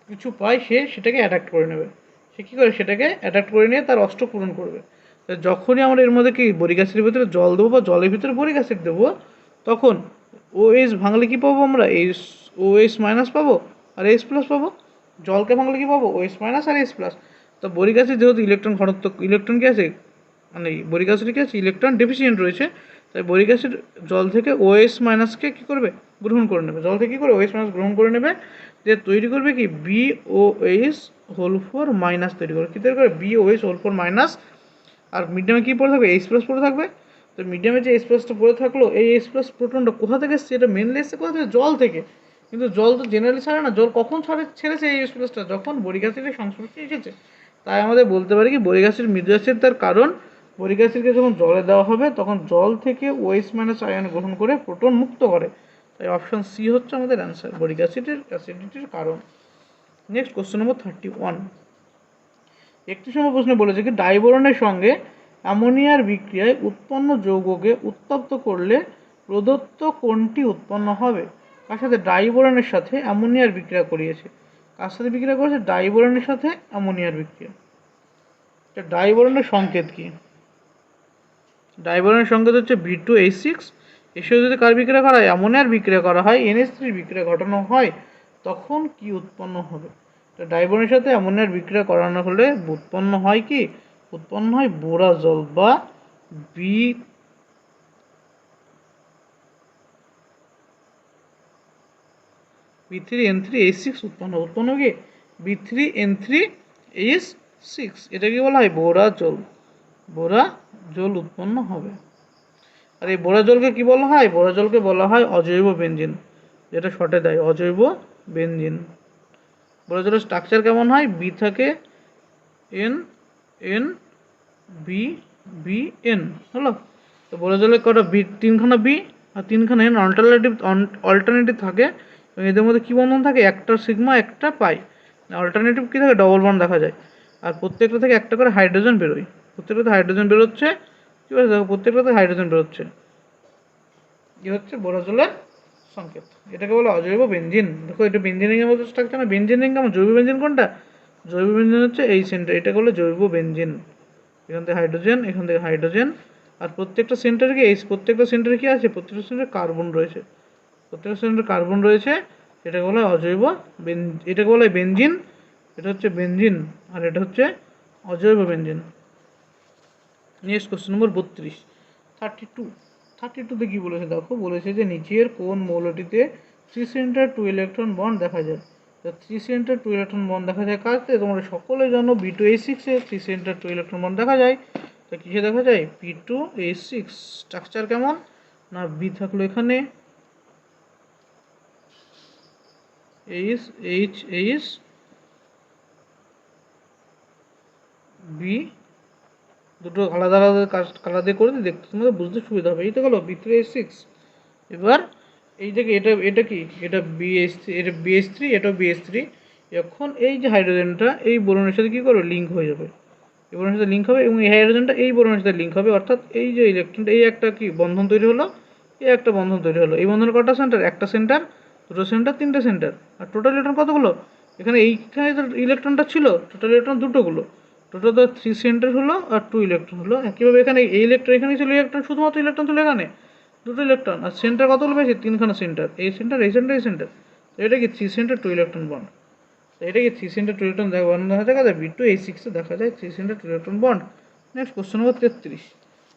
A: কিছু পায়, সেটাকে অ্যাট্রাক্ট করে নেবে। সে কী করে? সেটাকে অ্যাট্রাক্ট করে নিয়ে তার অষ্টক পূরণ করবে। তো যখনই আমরা এর মধ্যে কি বোরিক অ্যাসিডের ভিতরে জল দেবো বা জলের ভিতরে বোরিক অ্যাসিড দেবো, তখন OH ভাঙলে কী পাবো আমরা? OH মাইনাস পাবো আর H প্লাস পাবো। জলকে ভাঙলে কী পাবো? OH মাইনাস আর H প্লাস। তো বোরিক অ্যাসিড যেহেতু ইলেকট্রন ঘনত্ব, ইলেকট্রন কি আছে, মানে বোরিক অ্যাসিড কি আছে? ইলেকট্রন ডেফিসিয়েন্ট রয়েছে। তাই বোরিক অ্যাসিড জল থেকে OH মাইনাসকে কী করবে? গ্রহণ করে নেবে। জল থেকে কী করে? OH মাইনাস গ্রহণ করে নেবে। দিয়ে তৈরি করবে কি BOH হোল 4 মাইনাস তৈরি করবে। কী তৈরি করবে? BOH whole 4 minus. আর মিডিয়ামে কী পড়ে থাকবে? H+ পড়ে থাকবে। তো মিডিয়ামে যে H+টা পড়ে থাকলো, এই H+ প্রোটনটা কোথা থেকে এসছে? এটা মেনলি এসছে কোথা থেকে? জল থেকে। কিন্তু জল তো জেনারেলি ছাড়ে না। জল কখন ছেড়েছে এই H+টা? যখন বরিক অ্যাসিডের সংস্পর্শে এসেছে। তাই আমাদের বলতে পারি কি বরিক অ্যাসিড মৃদু অ্যাসিড, তার কারণ বরিক অ্যাসিডকে যখন জলে দেওয়া হবে তখন জল থেকে OH- আয়ন গ্রহণ করে প্রোটন মুক্ত করে। তাই অপশন সি হচ্ছে আমাদের অ্যান্সার, বরিক অ্যাসিডিটির কারণ। নেক্সট কোশ্চেন নম্বর 31। 31 নম্বর প্রশ্নে বলেছে কি ডাইবোরনের সঙ্গে অ্যামোনিয়ার বিক্রিয়ায় উৎপন্ন যৌগকে উত্তপ্ত করলে প্রদত্ত কোনটি উৎপন্ন হবে? কার সাথে? ডাইবোরনের সাথে অ্যামোনিয়ার বিক্রিয়া করিয়েছে। কার সাথে বিক্রিয়া করেছে? ডাইবোরনের সাথে অ্যামোনিয়ার বিক্রিয়া। ডাইবোরনের সংকেত কি? ডাইবোরনের সংকেত হচ্ছে B2H6। এর সাথে যদি কার বিক্রিয়া করা হয়? অ্যামোনিয়ার বিক্রিয়া করা হয়, NH3 বিক্রিয়া ঘটানো হয়, তখন কি উৎপন্ন হবে? তো ডাইবোরনের সাথে অ্যামোনিয়ার বিক্রিয়া করানো হলে উৎপন্ন হয় কি? উৎপন্ন হয় বোরা জল বা B3N3H6 উৎপন্ন কি? B3N3H6। এটা কি বলা হয়? বোরা জল উৎপন্ন হবে। আর এই বোরা জলকে কি বলা হয়? বোরা জলকে বলা হয় অজৈব বেনজিন, যেটা শর্টে দেয় অজৈব বেনজিন। বোরা জলের স্ট্রাকচার কেমন হয়? বি থাকে N বি বি N হলো। তো বোরা জলের কটা বি? তিনখানা বি আর তিনখানা N অল্টারনেটিভ থাকে। এবং এদের মধ্যে কী বন্ধন থাকে? একটা সিগমা একটা পাই। অল্টারনেটিভ কী থাকে? ডবল বন্ড দেখা যায়। আর প্রত্যেকটা থেকে একটা করে হাইড্রোজেন বেরোয়। প্রত্যেকটাতে হাইড্রোজেন বেরোচ্ছে। কী বলছে? দেখো প্রত্যেকটাতে হাইড্রোজেন বেরোচ্ছে। কি হচ্ছে? বোরা জলের সংকেত। এটাকে বলে অজৈব বেনজিন। দেখো এটা বেনজিনের মতো স্ট্রাকচার না? বেনজিন কেমন? জৈব বেনজিন কোনটা? জৈব বেনজিন হচ্ছে এই সেন্টার, এটাকে বলে জৈব বেনজিন। এখান থেকে হাইড্রোজেন, এখান থেকে হাইড্রোজেন। আর প্রত্যেকটা সেন্টারে কি প্রত্যেকটা সেন্টারে কি আছে? প্রত্যেকটা সেন্টারে কার্বন রয়েছে। প্রত্যেকটা সেন্টারে কার্বন রয়েছে। এটাকে বলা হয় অজৈব এটাকে বলা হয় বেনজিন। এটা হচ্ছে বেনজিন আর এটা হচ্ছে অজৈব বেনজিন। নেক্সট কোশ্চেন নম্বর 32। 32তে কি বলেছে দেখো? বলেছে যে নিচের কোন মৌলটিতে 3 সেন্টার 2 ইলেকট্রন বন্ড দেখা যায়? তো 3 সেন্টার 2 ইলেকট্রন বন্ড দেখা যায় কাতে? তোমরা সকলে জানো B2H6 এ 3 সেন্টার 2 ইলেকট্রন বন্ড দেখা যায়। তো কিসে দেখা যায়? B2H6। স্ট্রাকচার কেমন? না বি থাকলো এখানে H বি, দুটো আলাদা আলাদা কালার দিয়ে করে দেখতে তোমাদের বুঝতে সুবিধা হবে। এই তো গেলো B3H6। এবার এই যে এটা কি? এটা BH3, এটা BH3, এটাও BH3। এখন এই যে হাইড্রোজেনটা এই বোরনের সাথে কী করবে? লিঙ্ক হয়ে যাবে। এই বোরনের সাথে লিঙ্ক হবে এবং এই হাইড্রোজেনটা এই বোরনের সাথে লিঙ্ক হবে। অর্থাৎ এই যে ইলেকট্রনটা, এই একটা কি বন্ধন তৈরি হলো, এই একটা বন্ধন তৈরি হলো। এই বন্ধনের কটা সেন্টার? একটা সেন্টার, দুটো সেন্টার, তিনটে সেন্টার। আর টোটাল ইলেকট্রন কতগুলো? এখানে এইখানে তো ইলেকট্রনটা ছিল, টোটাল ইলেকট্রন দুটোগুলো। টোটাল তো 3 সেন্টার হলো আর 2 ইলেকট্রন হলো। একইভাবে এখানে এই ইলেকট্রন, এখানে ছিল ইলেকট্রন, শুধুমাত্র ইলেকট্রন ছিল এখানে দুটো ইলেকট্রন। আর সেন্টার কতগুলো পেয়েছে? তিনখানা সেন্টার, এই সেন্টার, এই সেন্টার, এই সেন্টার। তো এটা কি 3 সেন্টার 2 ইলেকট্রন বন্ড। তো এটা কি 3 সেন্টার 2 ইলেকট্রন বন্ড দেখা যায়? B2H6 এ দেখা যায় 3 centre 2 electron bond. Next question নম্বর 33।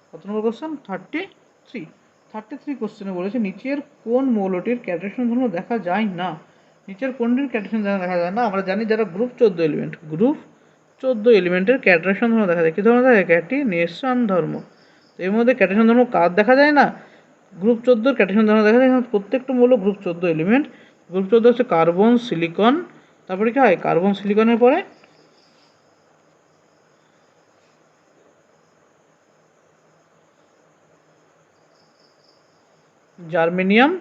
A: কত নম্বর কোশ্চেন? 33। 33 কোশ্চেনে বলেছে নিচের কোন মৌলটির ক্যাটায়ন ধর্ম দেখা যায় না? নিচের কোনটির ক্যাটায়ন ধর্ম দেখা যায় না? আমরা জানি যারা গ্রুপ 14 এলিমেন্ট, গ্রুপ 14 এলিমেন্টের ক্যাটায়ন ধর্ম দেখা যায়। কী ধর্ম দেখা যায়? ক্যাটিনেশন ধর্ম। তো এর মধ্যে ক্যাটায়ন ধর্ম কার দেখা যায় না? গ্রুপ 14 ক্যাটায়ন ধর্ম দেখা যায়। প্রত্যেকটা মৌল গ্রুপ 14 এলিমেন্ট। গ্রুপ 14 হচ্ছে কার্বন, সিলিকন, তারপরে কি হয়? কার্বন সিলিকনের পরে জার্মেনিয়াম,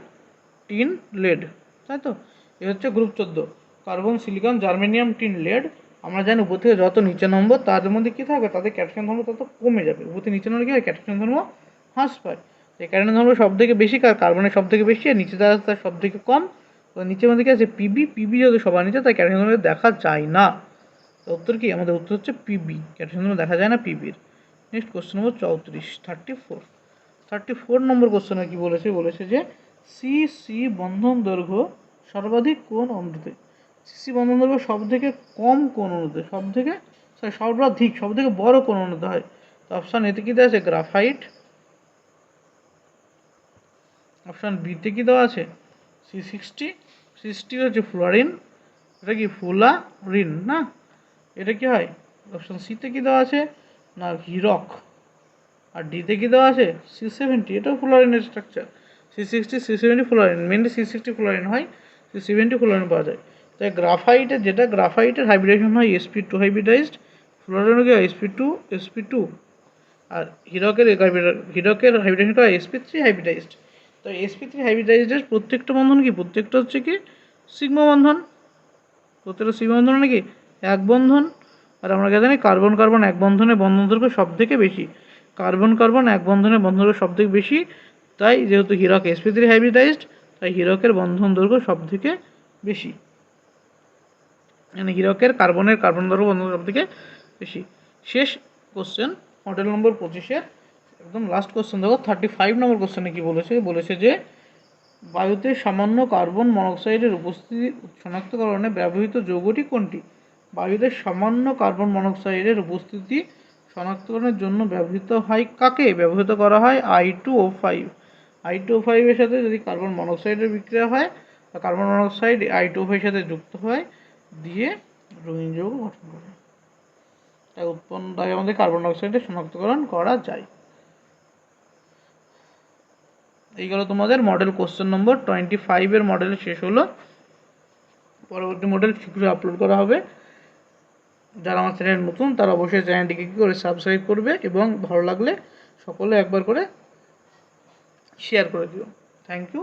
A: টিন, লেড, তাই তো? এ হচ্ছে group 14। Carbon, silicon, germanium, tin, lead. আমরা জানি উপর থেকে যত নিচে নম্বর তাদের মধ্যে কী থাকবে? তাদের ক্যাটায়ন ধর্ম তত কমে যাবে। উপর থেকে নিচে নম্বর কী হয়? ক্যাটায়ন ধর্ম হ্রাস পায়। এই ক্যাটায়ন ধর্ম সব থেকে বেশি কার্বনের সব থেকে বেশি, আর নিচে যারা তার সব থেকে কম। তো নিচের মধ্যে কী আছে? পিবি যদি সবার নিচে, তাই ক্যাটায়ন ধর্ম দেখা যায় না। তো উত্তর কি? আমাদের উত্তর হচ্ছে পিবি, ক্যাটায়ন ধর্ম দেখা যায় না পিবির। নেক্সট কোশ্চেন নম্বর 34। 34 নম্বর কোশ্চেনে কি বলেছে? বলেছে যে সি বন্ধন দৈর্ঘ্য সর্বাধিক কোন অণুতে? সি বন্ধন দৈর্ঘ্য সব থেকে কম কোন অণুতে? সর্বাধিক সব থেকে বড় কোন অণুতে হয়? তো অপশান এতে কী দেওয়া আছে? গ্রাফাইট। অপশান বিতে কী দেওয়া আছে? C60 হচ্ছে ফ্লোরিন। এটা কি ফুলারিন না? এটা কি হয়? অপশন সিতে কি দেওয়া আছে না হিরক, আর ডিতে কি দেওয়া আছে C70, এটাও ফুলারিনের structure. C60 C70 fullerene, mainly C60 fullerene হয়, C70 ফুলারিন পাওয়া যায়। তাই গ্রাফাইটের যেটা গ্রাফাইটের হাইব্রিডেশন হয় sp2 হাইব্রিডাইজড, ফ্লোরাইনের কি হয় sp2 আর হিরকের হাইব্রিডেশনটা হয় sp3 হাইব্রিডাইজড। তো sp3 হাইব্রিডাইজডের প্রত্যেকটা বন্ধন কি প্রত্যেকটা হচ্ছে কি সিগমা বন্ধন, প্রত্যেকটা সিগমা বন্ধন মানে কি এক বন্ধন। আর আমরা জানি কার্বন কার্বন এক বন্ধনে বন্ধন দৈর্ঘ্য সব থেকে বেশি, কার্বন কার্বন এক বন্ধনে বন্ধন দৈর্ঘ্য সব থেকে বেশি। তাই যেহেতু হিরক sp3 হাইব্রিডাইজড, তাই হিরকের বন্ধন দৈর্ঘ্য সব থেকে বেশি, মানে হিরকের কার্বন দৈর্ঘ্য বন্ধন সব থেকে বেশি। শেষ কোশ্চেন মডেল নম্বর 25-এর একদম লাস্ট কোশ্চেন দেখো 35 নম্বর কোশ্চেনে কি বলেছে যে বায়ুতে সামান্য কার্বন মনোক্সাইডের উপস্থিতি শনাক্তকরণে ব্যবহৃত যৌগটি কোনটি? বায়ুতে সামান্য কার্বন মনোক্সাইডের উপস্থিতি শনাক্তকরণের জন্য ব্যবহৃত হয় কাকে? ব্যবহৃত করা হয় I2O5। I2O5 এর সাথে যদি কার্বন মনোক্সাইডের বিক্রিয়া হয় বা কার্বন মনোক্সাইড I2O5 এর সাথে যুক্ত হয় দিয়ে রঙিন যৌগ গঠন করে, তাই আমাদের কার্বন ডাইঅক্সাইডের শনাক্তকরণ করা যায়। এই গেল তোমাদের মডেল কোশ্চেন নম্বর 25 এর মডেল শেষ হলো। পরবর্তী মডেল শীঘ্রই আপলোড করা হবে। যারা আমার চ্যানেল নতুন তারা অবশ্যই চ্যানেলটিকে কী করে সাবস্ক্রাইব করবে এবং ভালো লাগলে সকলে একবার করে শেয়ার করে দিও। Thank you.